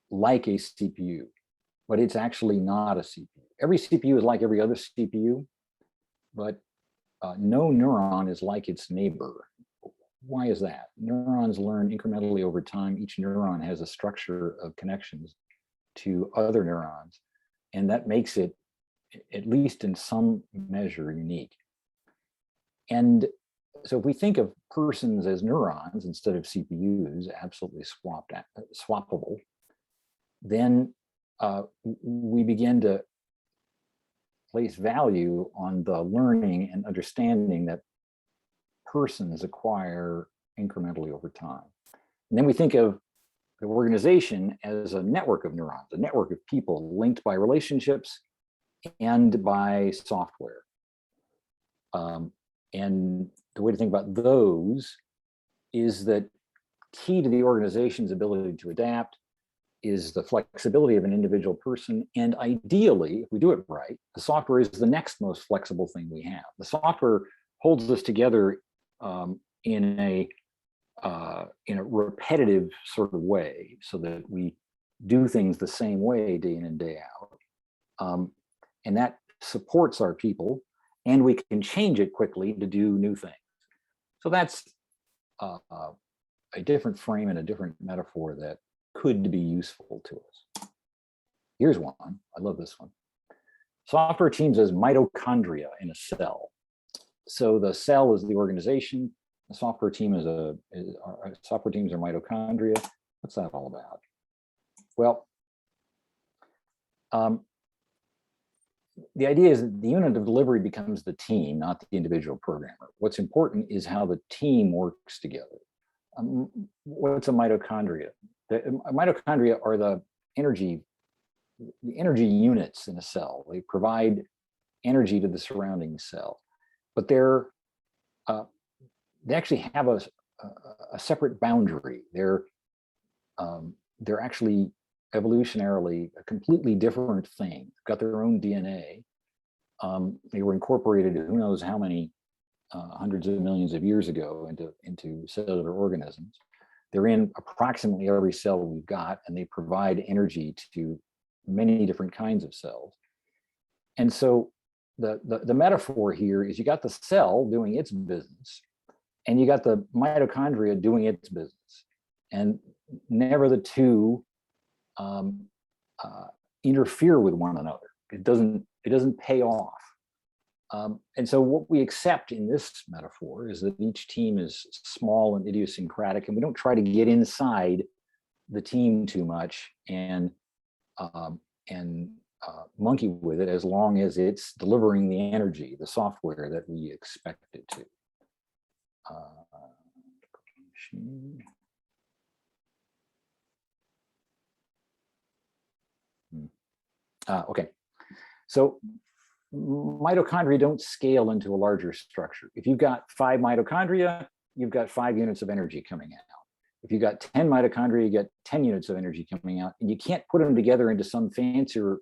like a CPU, but it's actually not a CPU. Every CPU is like every other CPU, but no neuron is like its neighbor. Why is that? Neurons learn incrementally over time. Each neuron has a structure of connections to other neurons, and that makes it, at least in some measure, unique. And so if we think of persons as neurons instead of CPUs, absolutely swappable, then we begin to place value on the learning and understanding that persons acquire incrementally over time. And then we think of the organization as a network of neurons, a network of people linked by relationships and by software. And the way to think about those is that key to the organization's ability to adapt is the flexibility of an individual person. And ideally, if we do it right, the software is the next most flexible thing we have. The software holds us together in a repetitive sort of way, so that we do things the same way day in and day out. And that supports our people, and we can change it quickly to do new things. So that's a different frame and a different metaphor that could be useful to us. Here's one. I love this one. Software teams as mitochondria in a cell. So the cell is the organization. The software team software teams are mitochondria. What's that all about? Well, the idea is that the unit of delivery becomes the team, not the individual programmer. What's important is how the team works together. What's a mitochondria? The mitochondria are the energy units in a cell. They provide energy to the surrounding cell, but they actually have a separate boundary. They're actually evolutionarily a completely different thing. Got their own DNA. They were incorporated who knows how many hundreds of millions of years ago into cellular organisms. They're in approximately every cell we've got, and they provide energy to many different kinds of cells. And so the metaphor here is you got the cell doing its business, and you got the mitochondria doing its business, and never the two interfere with one another. It doesn't pay off. And so what we accept in this metaphor is that each team is small and idiosyncratic, and we don't try to get inside the team too much and monkey with it, as long as it's delivering the energy, the software that we expect it to. Okay, so mitochondria don't scale into a larger structure. If you've got 5 mitochondria, you've got 5 units of energy coming out. If you've got 10 mitochondria, you get 10 units of energy coming out, and you can't put them together into some fancier,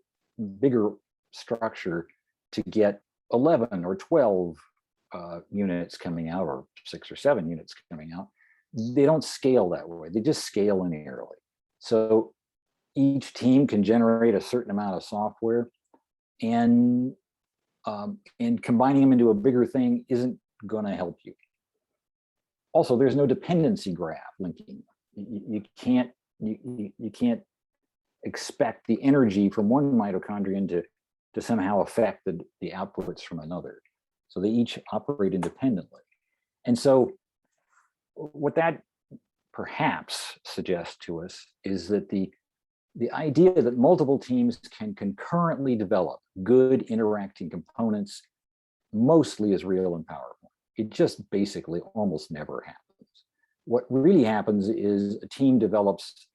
bigger structure to get 11 or 12 units coming out, or 6 or 7 units coming out. They don't scale that way. They just scale linearly. So each team can generate a certain amount of software, and combining them into a bigger thing isn't going to help you. Also, there's no dependency graph linking them. You can't expect the energy from one mitochondrion to somehow affect the outputs from another. So they each operate independently. And so what that perhaps suggests to us is that the idea that multiple teams can concurrently develop good interacting components mostly is real in PowerPoint. It just basically almost never happens. What really happens is a team develops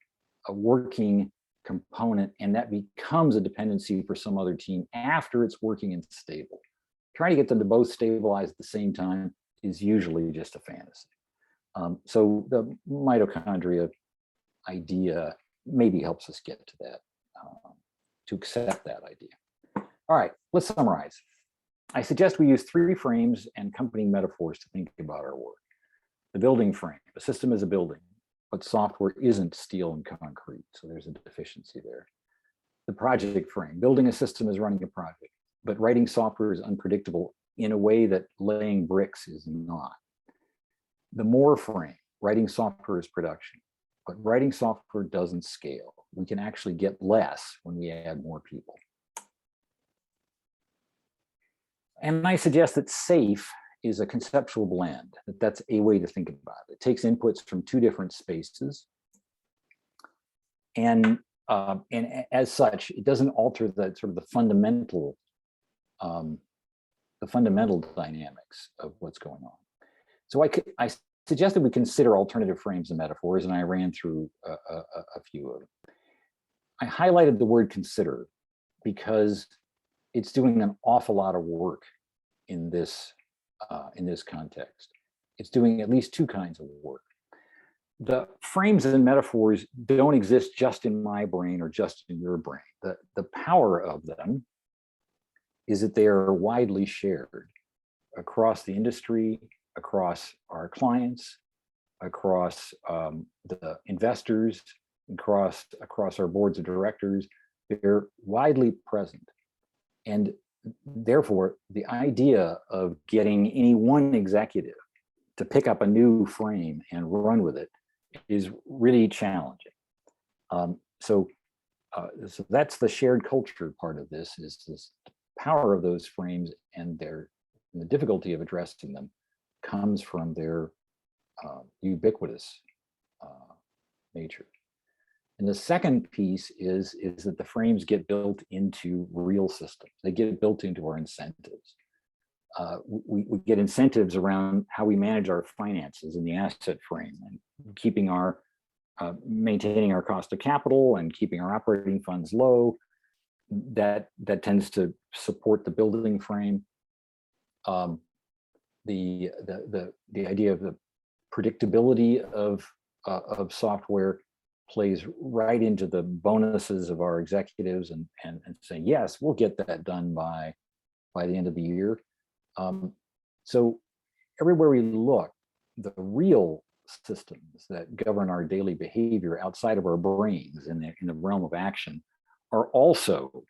a working component, and that becomes a dependency for some other team after it's working and stable. Trying to get them to both stabilize at the same time is usually just a fantasy. So the mitochondria idea maybe helps us get to that, to accept that idea. All right, let's summarize. I suggest we use 3 frames and accompanying metaphors to think about our work. The building frame. A system is a building, but software isn't steel and concrete, so there's a deficiency there. The project frame. Building a system is running a project, but writing software is unpredictable in a way that laying bricks is not. The more frame. Writing software is production, but writing software doesn't scale. We can actually get less when we add more people. And I suggest that SAFE is a conceptual blend, that's a way to think about it. It takes inputs from 2 different spaces. And as such, it doesn't alter the sort of the fundamental dynamics of what's going on. So I suggested we consider alternative frames and metaphors, and I ran through a few of them. I highlighted the word consider because it's doing an awful lot of work in this context. It's doing at least 2 kinds of work. The frames and metaphors don't exist just in my brain or just in your brain. The power of them is that they are widely shared across the industry, across our clients, across the investors, across our boards of directors. They're widely present. And therefore, the idea of getting any one executive to pick up a new frame and run with it is really challenging. So that's the shared culture part of this, is this power of those frames, and the difficulty of addressing them comes from their ubiquitous nature. And the second piece is that the frames get built into real systems. They get built into our incentives. We get incentives around how we manage our finances in the asset frame, and keeping maintaining our cost of capital and keeping our operating funds low. That tends to support the building frame. The idea of predictability of software plays right into the bonuses of our executives and saying, yes, we'll get that done by the end of the year. So everywhere we look, the real systems that govern our daily behavior outside of our brains in the realm of action are also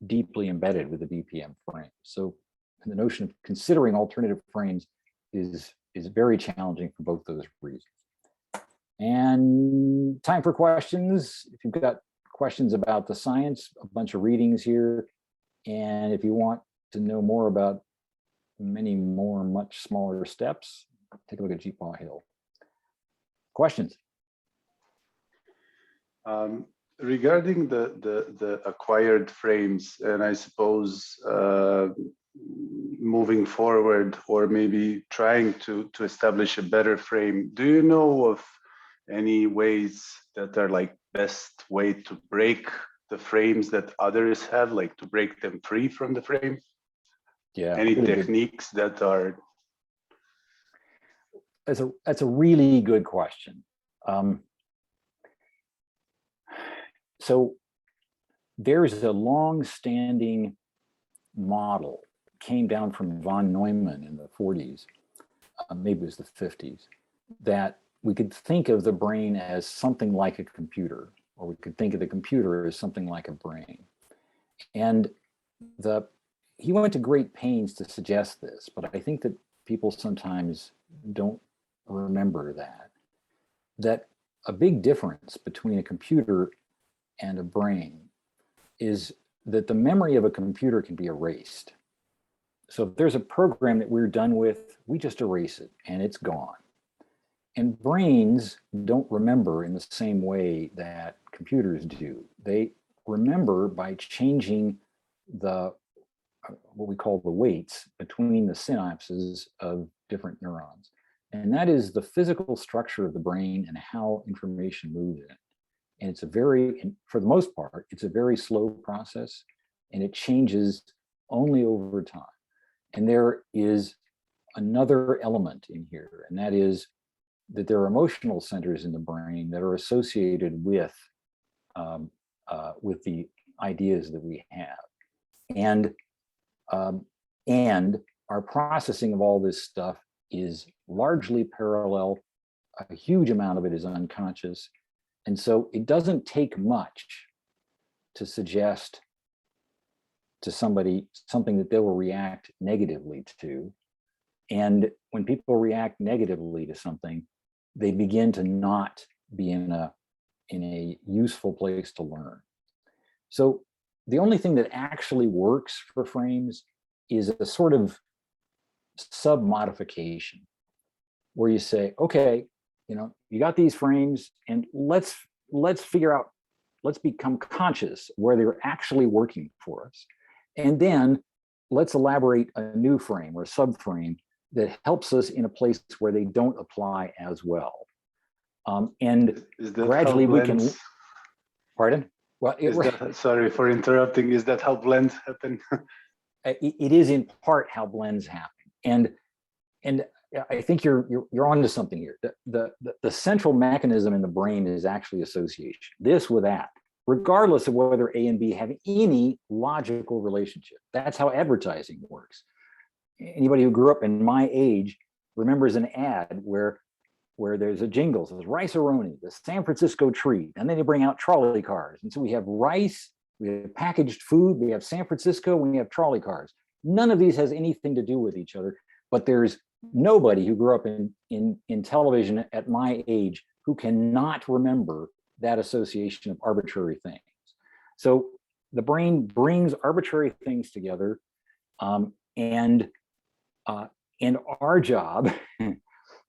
deeply embedded with the BPM frame. So the notion of considering alternative frames is very challenging for both those reasons. And time for questions. If you've got questions about the science, a bunch of readings here. And if you want to know more about many more much smaller steps, take a look at GPaw Hill. Questions? Regarding the acquired frames, and I suppose moving forward or maybe trying to establish a better frame, do you know of any ways that are like best way to break the frames that others have, like to break them free from the frame? Yeah. Any really techniques that are? That's a really good question. So there's a long-standing model, came down from von Neumann in the 40s, maybe it was the 50s, that we could think of the brain as something like a computer, or we could think of the computer as something like a brain. And he went to great pains to suggest this, but I think that people sometimes don't remember that a big difference between a computer and a brain is that the memory of a computer can be erased. So if there's a program that we're done with, we just erase it and it's gone. And brains don't remember in the same way that computers do. They remember by changing what we call the weights between the synapses of different neurons. And that is the physical structure of the brain and how information moves in it. And it's for the most part, it's a very slow process, and it changes only over time. And there is another element in here, and that is that there are emotional centers in the brain that are associated with the ideas that we have. And our processing of all this stuff is largely parallel. A huge amount of it is unconscious. And so it doesn't take much to suggest to somebody something that they will react negatively to. And when people react negatively to something, they begin to not be in a useful place to learn. So the only thing that actually works for frames is a sort of sub-modification where you say, okay, you got these frames, and let's figure out, let's become conscious where they're actually working for us. And then let's elaborate a new frame or a subframe that helps us in a place where they don't apply as well. And gradually we can, pardon? Well, sorry for interrupting. Is that how blends happen? It is in part how blends happen. And I think you're onto something here. The central mechanism in the brain is actually association, this with that, regardless of whether A and B have any logical relationship. That's how advertising works. Anybody who grew up in my age remembers an ad where there's a jingle that says Rice-A-Roni, the San Francisco treat, and then they bring out trolley cars. And so we have rice, we have packaged food, we have San Francisco, we have trolley cars. None of these has anything to do with each other, but there's nobody who grew up in television at my age who cannot remember that association of arbitrary things. So the brain brings arbitrary things together, and our job,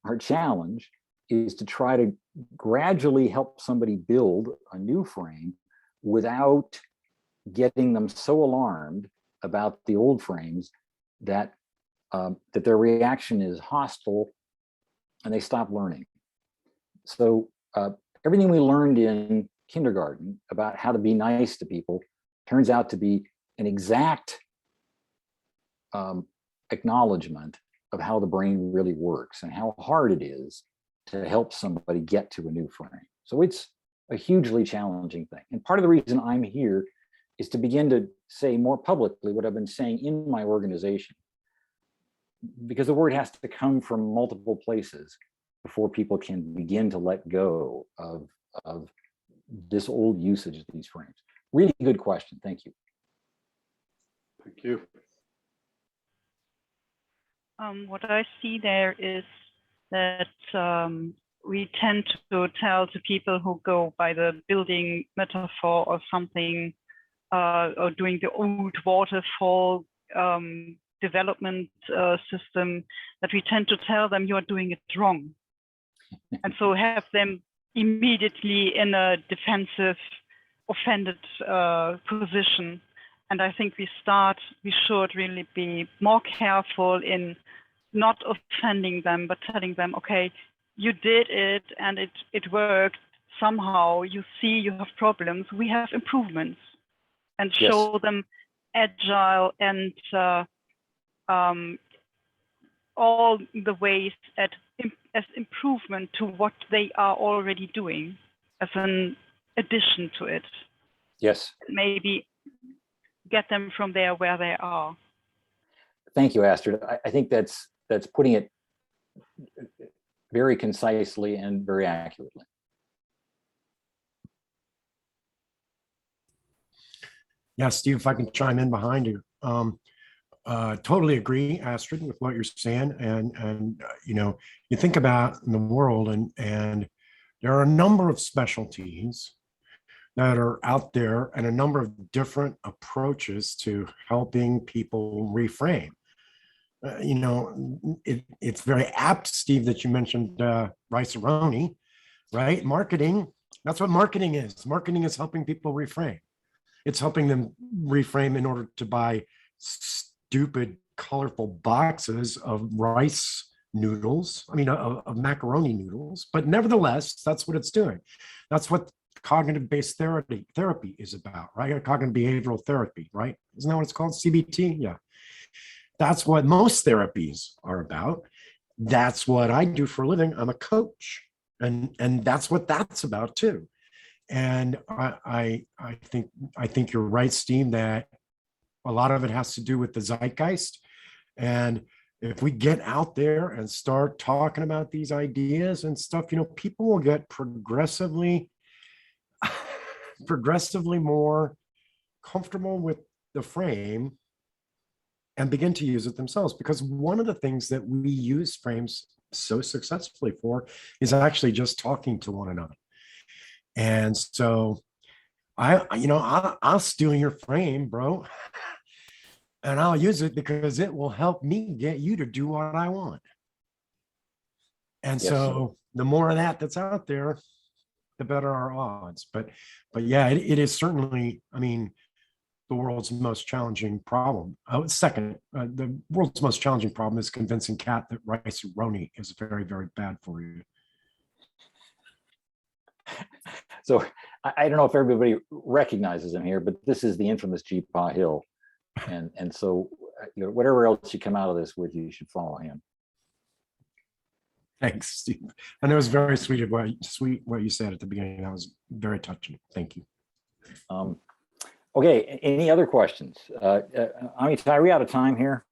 our challenge, is to try to gradually help somebody build a new frame without getting them so alarmed about the old frames that their reaction is hostile and they stop learning. So everything we learned in kindergarten about how to be nice to people turns out to be an exact acknowledgement of how the brain really works and how hard it is to help somebody get to a new frame. So it's a hugely challenging thing. And part of the reason I'm here is to begin to say more publicly what I've been saying in my organization, because the word has to come from multiple places before people can begin to let go of this old usage of these frames. Really good question. Thank you. Thank you. What I see there is that we tend to tell to people who go by the building metaphor or something, or doing the old waterfall development system, that we tend to tell them you are doing it wrong. And so have them immediately in a defensive, offended position. And I think we should really be more careful in not offending them, but telling them, okay, you did it and it worked. Somehow you see you have problems, we have improvements, and Yes. show them agile and all the ways as improvement to what they are already doing, as an addition to it. Yes. Maybe get them from there where they are. Thank you, Astrid. I think that's putting it very concisely and very accurately. Yeah, Steve, if I can chime in behind you. Totally agree, Astrid, with what you're saying. And you know, you think about in the world, and there are a number of specialties that are out there and a number of different approaches to helping people reframe. You know, it's very apt, Steve, that you mentioned Rice-A-Roni, right? Marketing, that's what marketing is. Marketing is helping people reframe. It's helping them reframe in order to buy stupid, colorful boxes of rice noodles, of macaroni noodles. But nevertheless, that's what it's doing. That's what cognitive-based therapy is about, right? Cognitive behavioral therapy, right? Isn't that what it's called? CBT? Yeah. That's what most therapies are about. That's what I do for a living. I'm a coach. And that's what that's about too. And I think you're right, Steve, that a lot of it has to do with the zeitgeist. And if we get out there and start talking about these ideas and stuff, you know, people will get progressively more comfortable with the frame and begin to use it themselves. Because one of the things that we use frames so successfully for is actually just talking to one another. And so I'll steal your frame, bro, and I'll use it because it will help me get you to do what I want. And Yes. So the more of that's out there, the better our odds. But yeah, it is certainly, the world's most challenging problem. The world's most challenging problem is convincing Kat that Rice-A-Roni is very, very bad for you. So I don't know if everybody recognizes him here, but this is the infamous G-Paw Hill. And so, you know, whatever else you come out of this with, you should follow him. Thanks, Steve. And it was very sweet what you said at the beginning. That was very touching. Thank you. Okay, any other questions? Amitai, are we out of time here?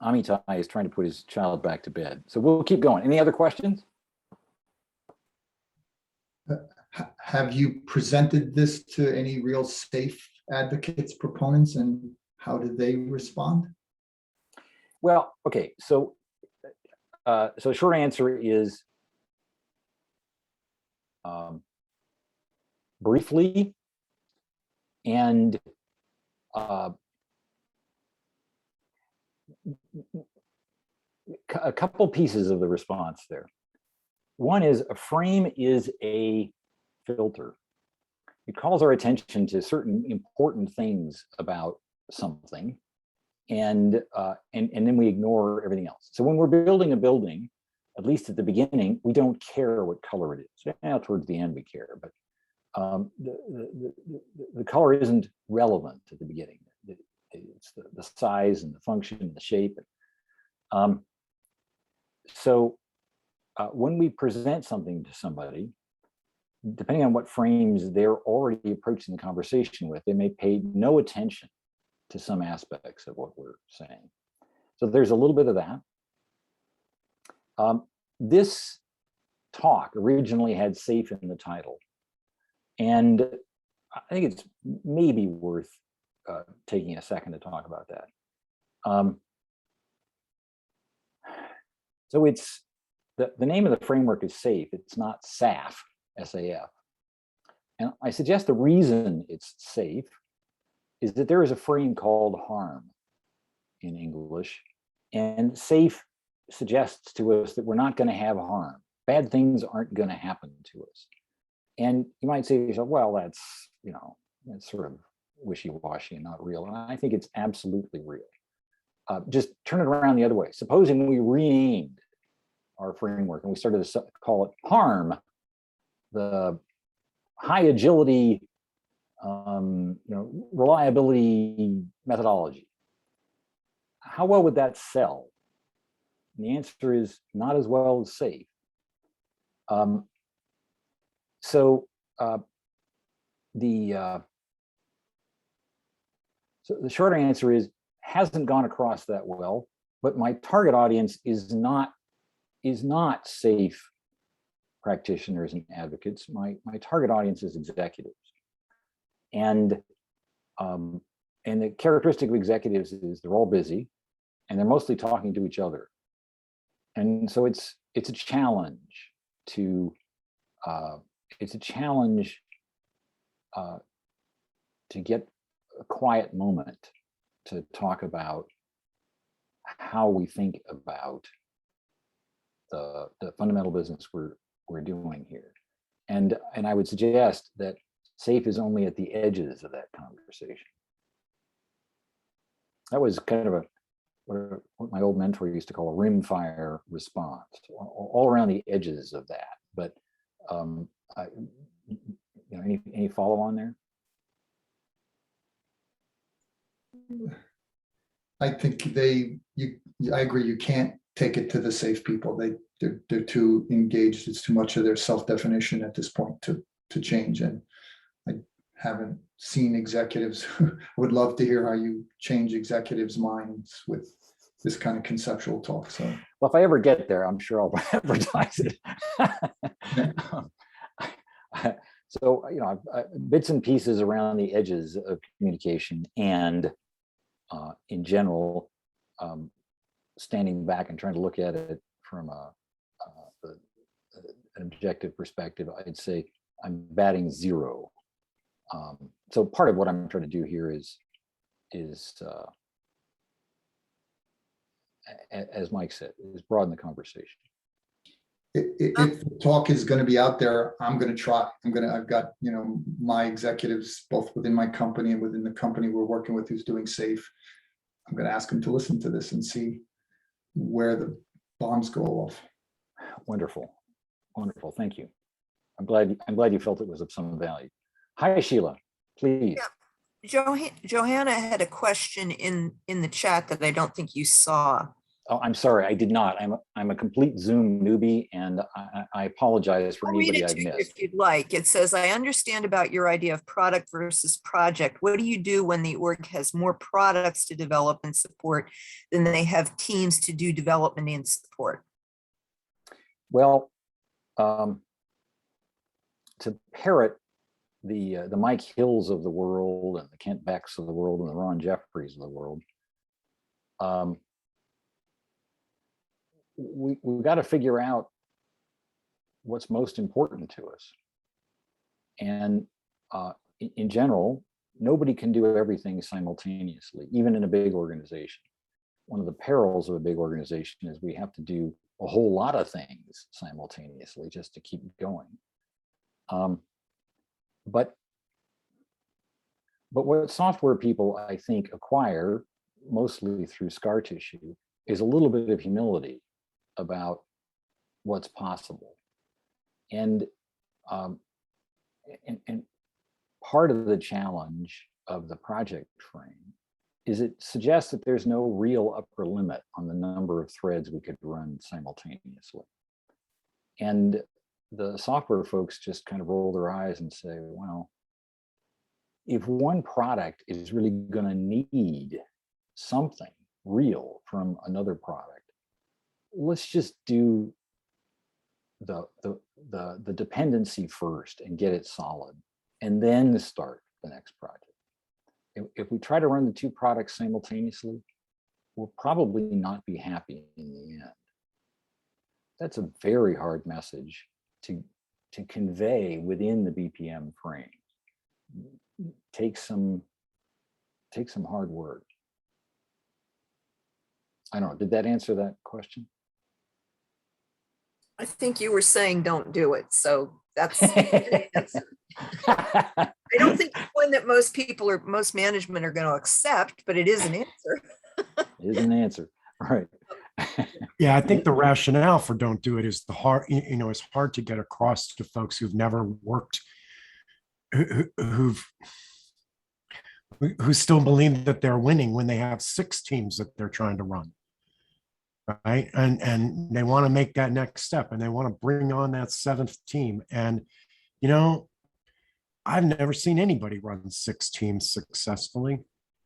Amitai is trying to put his child back to bed. So we'll keep going. Any other questions? Have you presented this to any real safe advocates, proponents, and how did they respond? Well, okay, so the short answer is briefly, and a couple pieces of the response there. One is a frame is a filter. It calls our attention to certain important things about something, and then we ignore everything else. So when we're building a building, at least at the beginning, we don't care what color it is. Now towards the end we care, but the color isn't relevant at the beginning. It's the size and the function and the shape. So when we present something to somebody, depending on what frames they're already approaching the conversation with, they may pay no attention to some aspects of what we're saying. So there's a little bit of that. This talk originally had safe in the title. And I think it's maybe worth taking a second to talk about that. So it's the name of the framework is SAFE. It's not SAF, S-A-F. And I suggest the reason it's safe is that there is a frame called harm in English, and safe suggests to us that we're not going to have harm. Bad things aren't going to happen to us. And you might say to yourself, well, that's, you know, that's sort of wishy-washy and not real. And I think it's absolutely real. Just turn it around the other way. Supposing we renamed our framework and we started to call it harm, the high agility, reliability methodology. How well would that sell? And the answer is not as well as safe. So the shorter answer is hasn't gone across that well, but my target audience is not safe practitioners and advocates. My target audience is executives, and the characteristic of executives is they're all busy, and they're mostly talking to each other, and so it's a challenge to get a quiet moment to talk about how we think about the fundamental business we're doing here. And I would suggest that safe is only at the edges of that conversation. That was kind of what my old mentor used to call a rimfire response, all around the edges of that. But any follow on there? I think I agree. You can't take it to the safe people. They're too engaged. It's too much of their self-definition at this point to change. And I haven't seen executives. I would love to hear how you change executives' minds with this kind of conceptual talk. So, well, if I ever get there, I'm sure I'll advertise it. So, bits and pieces around the edges of communication, and in general, standing back and trying to look at it from an objective perspective, I'd say I'm batting zero. So part of what I'm trying to do here is as Mike said, is broaden the conversation. If the talk is going to be out there, I'm going to try. I've got, my executives, both within my company and within the company we're working with who's doing safe. I'm going to ask them to listen to this and see where the bombs go off. Wonderful. Wonderful. Thank you. I'm glad you felt it was of some value. Hi, Sheila, please. Yeah. Johanna had a question in the chat that I don't think you saw. Oh, I'm sorry, I did not. I'm a complete Zoom newbie, and I apologize for anybody I've missed. If you'd like. It says, I understand about your idea of product versus project. What do you do when the org has more products to develop and support than they have teams to do development and support? Well, to parrot the Mike Hills of the world and the Kent Becks of the world and the Ron Jeffries of the world, we've got to figure out what's most important to us. And in general, nobody can do everything simultaneously, even in a big organization. One of the perils of a big organization is we have to do a whole lot of things simultaneously just to keep going. But what software people, I think, acquire mostly through scar tissue is a little bit of humility about what's possible. And part of the challenge of the project frame is it suggests that there's no real upper limit on the number of threads we could run simultaneously. And the software folks just kind of roll their eyes and say, well, if one product is really going to need something real from another product, let's just do the dependency first and get it solid, and then start the next project. If we try to run the two products simultaneously, we'll probably not be happy in the end. That's a very hard message to convey within the BPM frame. Takes some hard work. I don't know, did that answer that question? I think you were saying don't do it. So that's, I don't think it's one that most people or most management are going to accept, but it is an answer. It is an answer, right? Yeah, I think the rationale for don't do it is the hard, it's hard to get across to folks who've never worked, who still believe that they're winning when they have 6 teams that they're trying to run. Right. And they want to make that next step and they want to bring on that 7th team. And, I've never seen anybody run 6 teams successfully.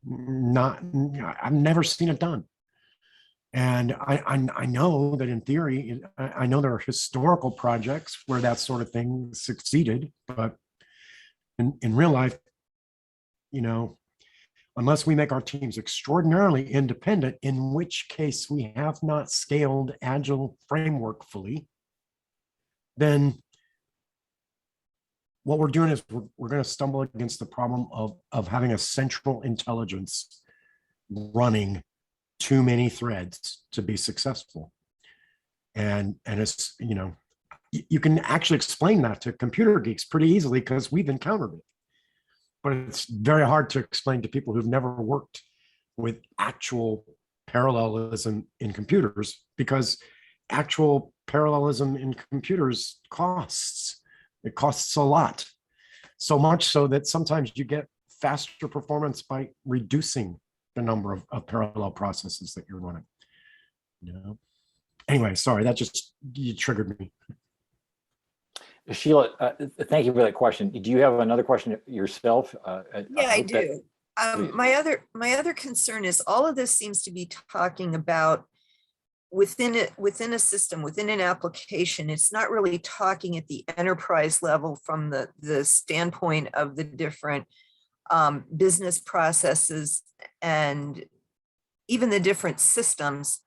I've never seen it done. And I know that in theory, I know there are historical projects where that sort of thing succeeded, but in real life, unless we make our teams extraordinarily independent, in which case we have not scaled Agile framework fully, then what we're doing is we're going to stumble against the problem of having a central intelligence running too many threads to be successful. And it's, you can actually explain that to computer geeks pretty easily because we've encountered it. But it's very hard to explain to people who've never worked with actual parallelism in computers, because actual parallelism in computers costs. It costs a lot. So much so that sometimes you get faster performance by reducing the number of parallel processes that you're running. Anyway, sorry, you triggered me. Sheila, thank you for that question. Do you have another question yourself? Yeah, I do. My other concern is all of this seems to be talking about within a system, within an application. It's not really talking at the enterprise level from the standpoint of the different business processes and even the different systems.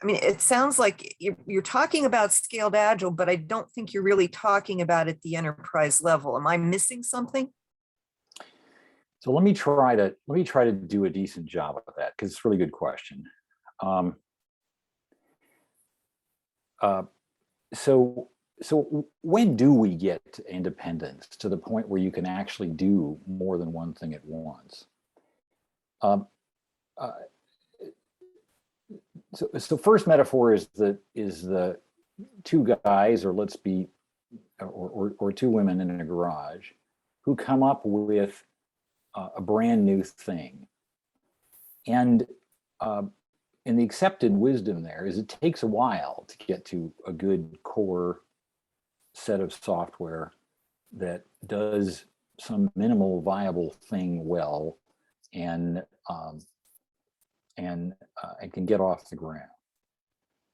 I mean, it sounds like you're talking about scaled Agile, but I don't think you're really talking about at the enterprise level. Am I missing something? So let me try to do a decent job of that, because it's a really good question. So when do we get to independence to the point where you can actually do more than one thing at once? So first metaphor is the 2 guys, or let's be, or 2 women in a garage, who come up with a brand new thing. And the accepted wisdom there is it takes a while to get to a good core set of software that does some minimal viable thing well and can get off the ground.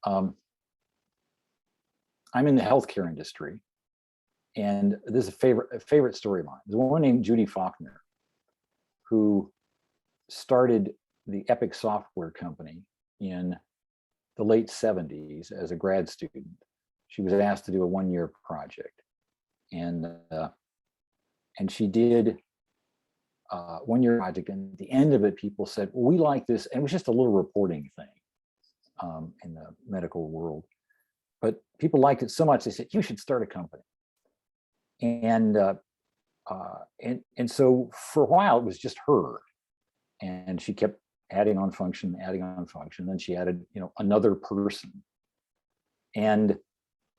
I'm in the healthcare industry, and this is a favorite story of mine. There's a woman named Judy Faulkner who started the Epic software company in the late 70s as a grad student. She was asked to do a 1-year project, and she did 1-year project, and at the end of it, people said, well, we like this, and it was just a little reporting thing in the medical world, but people liked it so much they said, you should start a company. And so for a while it was just her, and she kept adding on function, then she added another person, and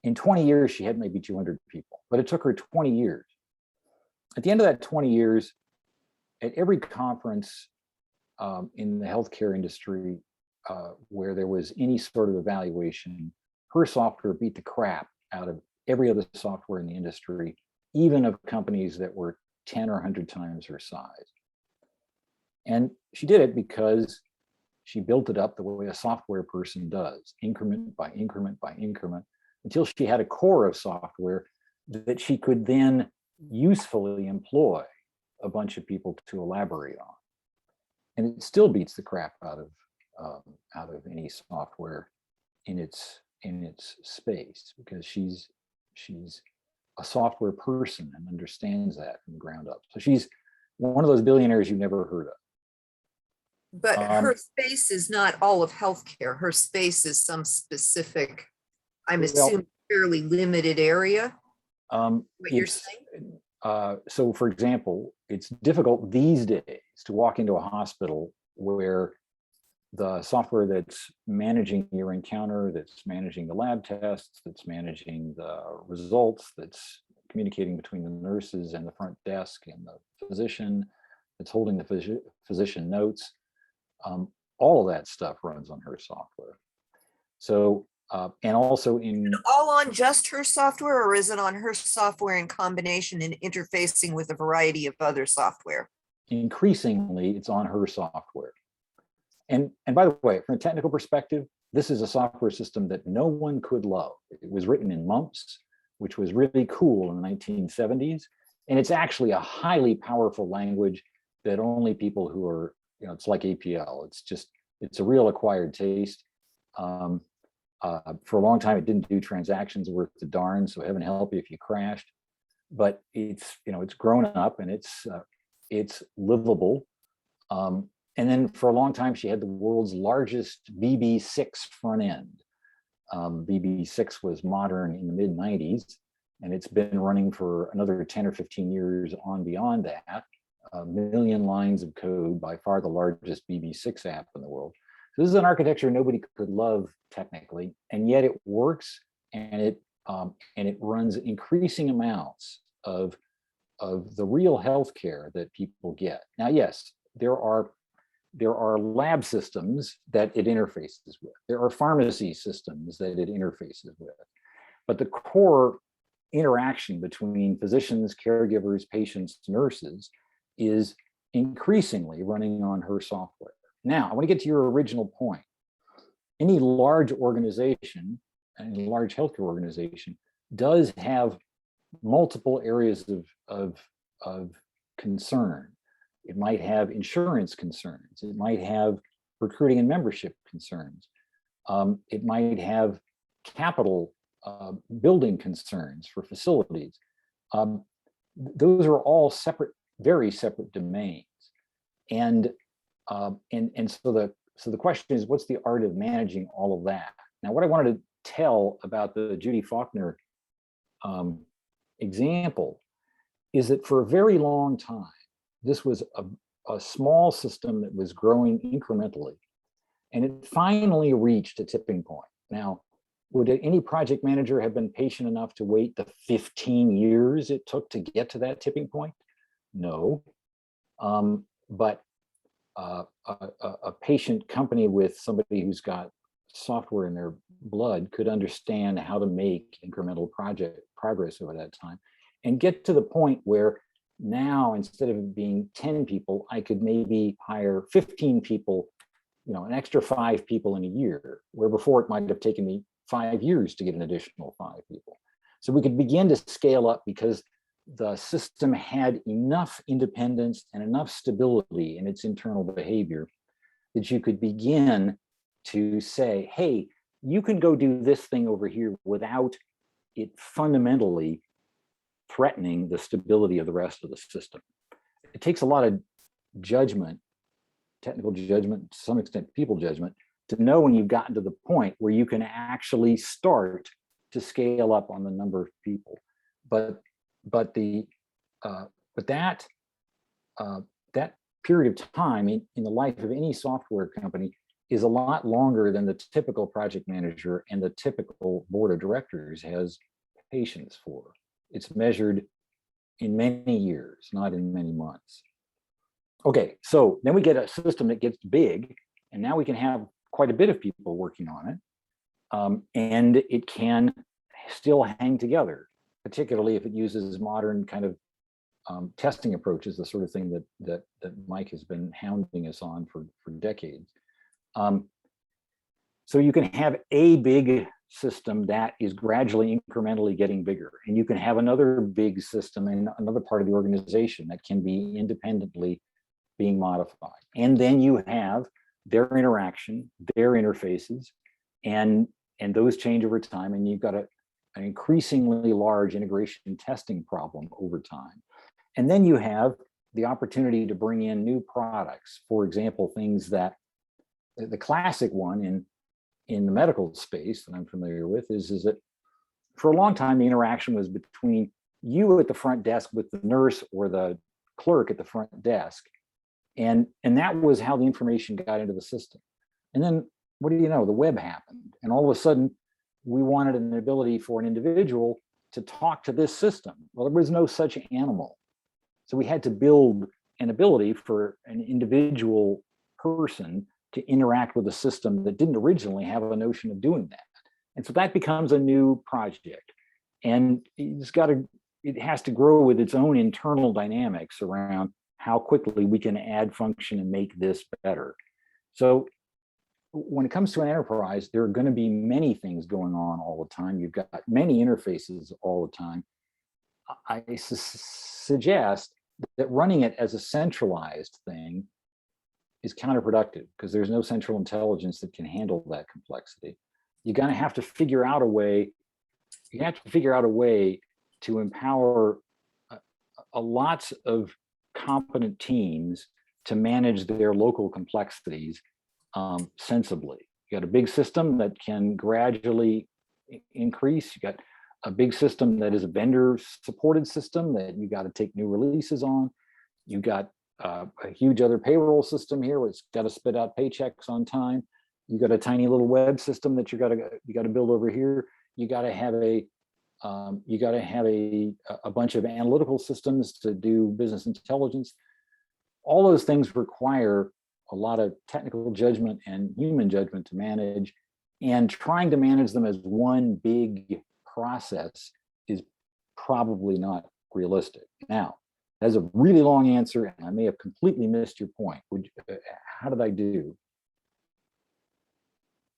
in 20 years she had maybe 200 people, but it took her 20 years. at the end of that 20 years, at every conference in the healthcare industry where there was any sort of evaluation, her software beat the crap out of every other software in the industry, even of companies that were 10 or 100 times her size. And she did it because she built it up the way a software person does, increment by increment by increment, until she had a core of software that she could then usefully employ a bunch of people to elaborate on. And it still beats the crap out of any software in its space, because she's a software person and understands that from the ground up. So she's one of those billionaires you've never heard of. But her space is not all of healthcare. Her space is some specific, I'm assuming, fairly limited area. What you're saying? So for example, it's difficult these days to walk into a hospital where the software that's managing your encounter, that's managing the lab tests, that's managing the results, that's communicating between the nurses and the front desk and the physician, that's holding the physician notes, all of that stuff runs on her software. So, and also in all on just her software, or is it on her software in combination and interfacing with a variety of other software? Increasingly, it's on her software. And by the way, from a technical perspective, this is a software system that no one could love. It was written in mumps, which was really cool in the 1970s. And it's actually a highly powerful language that only people who are, it's like APL. It's a real acquired taste. For a long time, it didn't do transactions worth the darn, so heaven help you if you crashed. But it's grown up and it's livable. And then for a long time, she had the world's largest BB6 front end. BB6 was modern in the mid 90s, and it's been running for another 10 or 15 years on beyond that. 1 million lines of code, by far the largest BB6 app in the world. So this is an architecture nobody could love technically, and yet it works, and it runs increasing amounts of the real healthcare that people get. Now, yes, there are lab systems that it interfaces with. There are pharmacy systems that it interfaces with. But the core interaction between physicians, caregivers, patients, nurses is increasingly running on her software. Now, I want to get to your original point. Any large organization, any large healthcare organization, does have multiple areas of concern. It might have insurance concerns. It might have recruiting and membership concerns. It might have capital building concerns for facilities. Those are all separate, very separate domains. And so the question is, what's the art of managing all of that? Now, what I wanted to tell about the Judy Faulkner example is that for a very long time, this was a small system that was growing incrementally, and it finally reached a tipping point. Now, would any project manager have been patient enough to wait the 15 years it took to get to that tipping point? No. But a patient company with somebody who's got software in their blood could understand how to make incremental progress over that time and get to the point where now, instead of it being 10 people, I could maybe hire 15 people, an extra 5 people in a year, where before it might have taken me 5 years to get an additional 5 people. So we could begin to scale up because the system had enough independence and enough stability in its internal behavior that you could begin to say, hey, you can go do this thing over here without it fundamentally threatening the stability of the rest of the system. It takes a lot of judgment, technical judgment, to some extent people judgment, to know when you've gotten to the point where you can actually start to scale up on the number of people. But that period of time in the life of any software company is a lot longer than the typical project manager and the typical board of directors has patience for. It's measured in many years, not in many months. Okay, so then we get a system that gets big, and now we can have quite a bit of people working on it, and it can still hang together, particularly if it uses modern kind of testing approaches, the sort of thing that Mike has been hounding us on for decades. So you can have a big system that is gradually incrementally getting bigger, and you can have another big system in another part of the organization that can be independently being modified. And then you have their interaction, their interfaces, and those change over time, and you've got an increasingly large integration testing problem over time. And then you have the opportunity to bring in new products. For example, things that the classic one in the medical space that I'm familiar with is that for a long time, the interaction was between you at the front desk with the nurse or the clerk at the front desk. And that was how the information got into the system. And then what do you know, the web happened. And all of a sudden, we wanted an ability for an individual to talk to this system. Well, there was no such animal. So we had to build an ability for an individual person to interact with a system that didn't originally have a notion of doing that. And so that becomes a new project. And it has to grow with its own internal dynamics around how quickly we can add function and make this better. So when it comes to an enterprise, there are going to be many things going on all the time. You've got many interfaces all the time. I suggest that running it as a centralized thing is counterproductive because there's no central intelligence that can handle that complexity. You're going to have to figure out a way. You have to figure out a way to empower lots of competent teams to manage their local complexities sensibly. You got a big system that can gradually increase. You got a big system that is a vendor supported system that you got to take new releases on. You got a huge other payroll system here, which got to spit out paychecks on time. You got a tiny little web system that you got to build over here. You got to have a bunch of analytical systems to do business intelligence. All those things require a lot of technical judgment and human judgment to manage, and trying to manage them as one big process is probably not realistic. Now, that's a really long answer, and I may have completely missed your point. How did I do?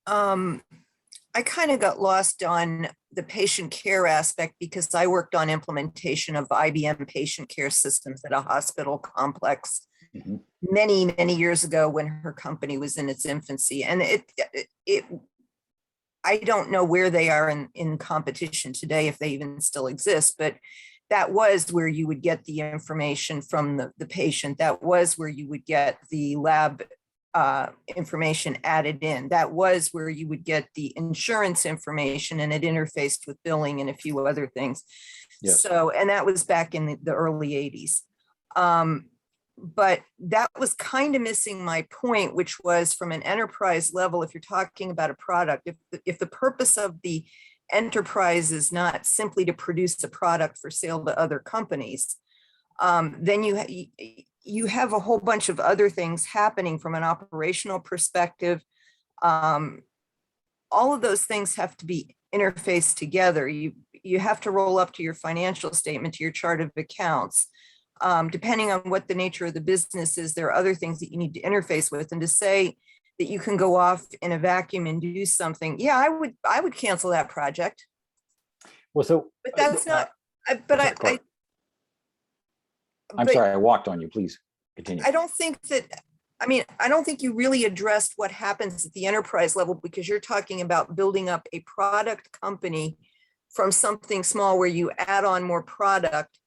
I kind of got lost on the patient care aspect because I worked on implementation of IBM patient care systems at a hospital complex many, many years ago when her company was in its infancy. And I don't know where they are in competition today, if they even still exist, but that was where you would get the information from the patient. That was where you would get the lab information added in. That was where you would get the insurance information, and it interfaced with billing and a few other things. Yes. So, and that was back in the early 80s. But that was kind of missing my point, which was from an enterprise level, if you're talking about a product, if the purpose of the enterprise is not simply to produce a product for sale to other companies, then you have a whole bunch of other things happening from an operational perspective. All of those things have to be interfaced together. You have to roll up to your financial statement, to your chart of accounts. Depending on what the nature of the business is, there are other things that you need to interface with. And to say that you can go off in a vacuum and do something, yeah, I would cancel that project. Well, so but that's not. I'm sorry, I walked on you. Please continue. I don't think you really addressed what happens at the enterprise level, because you're talking about building up a product company from something small where you add on more product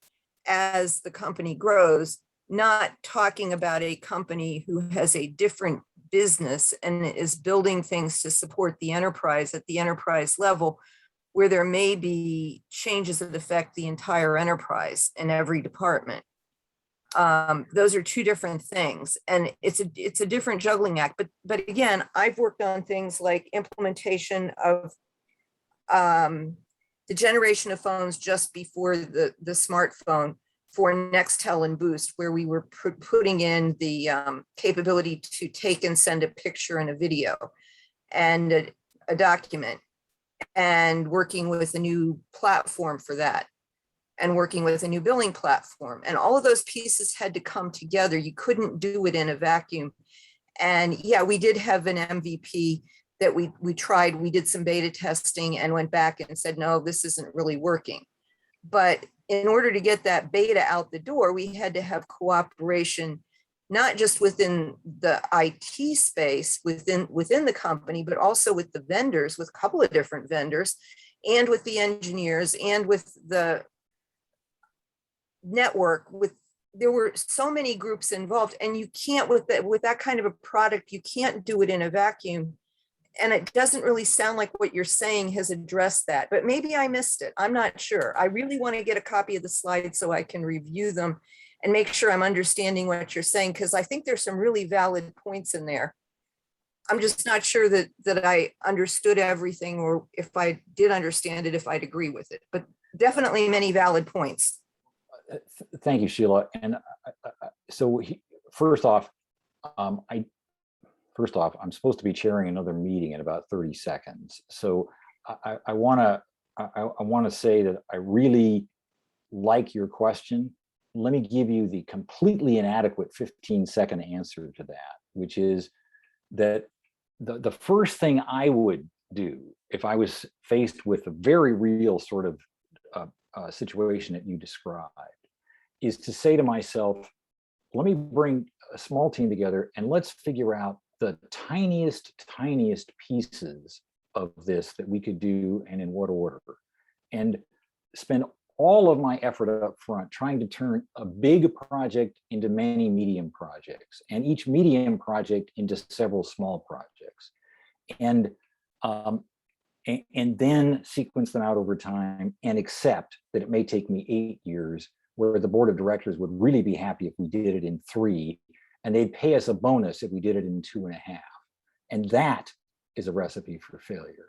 as the company grows, not talking about a company who has a different business and is building things to support the enterprise at the enterprise level, where there may be changes that affect the entire enterprise in every department. Those are two different things, and it's a different juggling act. But again, I've worked on things like implementation of the generation of phones just before the smartphone for Nextel and Boost, where we were putting in the capability to take and send a picture and a video and a document, and working with a new platform for that, and working with a new billing platform. And all of those pieces had to come together. You couldn't do it in a vacuum. And yeah, we did have an MVP that we tried. We did some beta testing and went back and said, no, this isn't really working. But in order to get that beta out the door, we had to have cooperation, not just within the IT space, within the company, but also with the vendors, with a couple of different vendors, and with the engineers, and with the network. There were so many groups involved, and you can't, with that kind of a product, you can't do it in a vacuum. And it doesn't really sound like what you're saying has addressed that, but maybe I missed it. I'm not sure. I really want to get a copy of the slides so I can review them and make sure I'm understanding what you're saying, because I think there's some really valid points in there. I'm just not sure that I understood everything, or if I did understand it, if I'd agree with it, but definitely many valid points. Thank you, Sheila. And so first off, I'm supposed to be chairing another meeting in about 30 seconds. So I want to say that I really like your question. Let me give you the completely inadequate 15-second answer to that, which is that the first thing I would do if I was faced with a very real sort of situation that you described is to say to myself, let me bring a small team together and let's figure out the tiniest pieces of this that we could do and in what order, and spend all of my effort up front trying to turn a big project into many medium projects, and each medium project into several small projects, and then sequence them out over time and accept that it may take me 8 years, where the board of directors would really be happy if we did it in 3, and they'd pay us a bonus if we did it in 2.5. And that is a recipe for failure.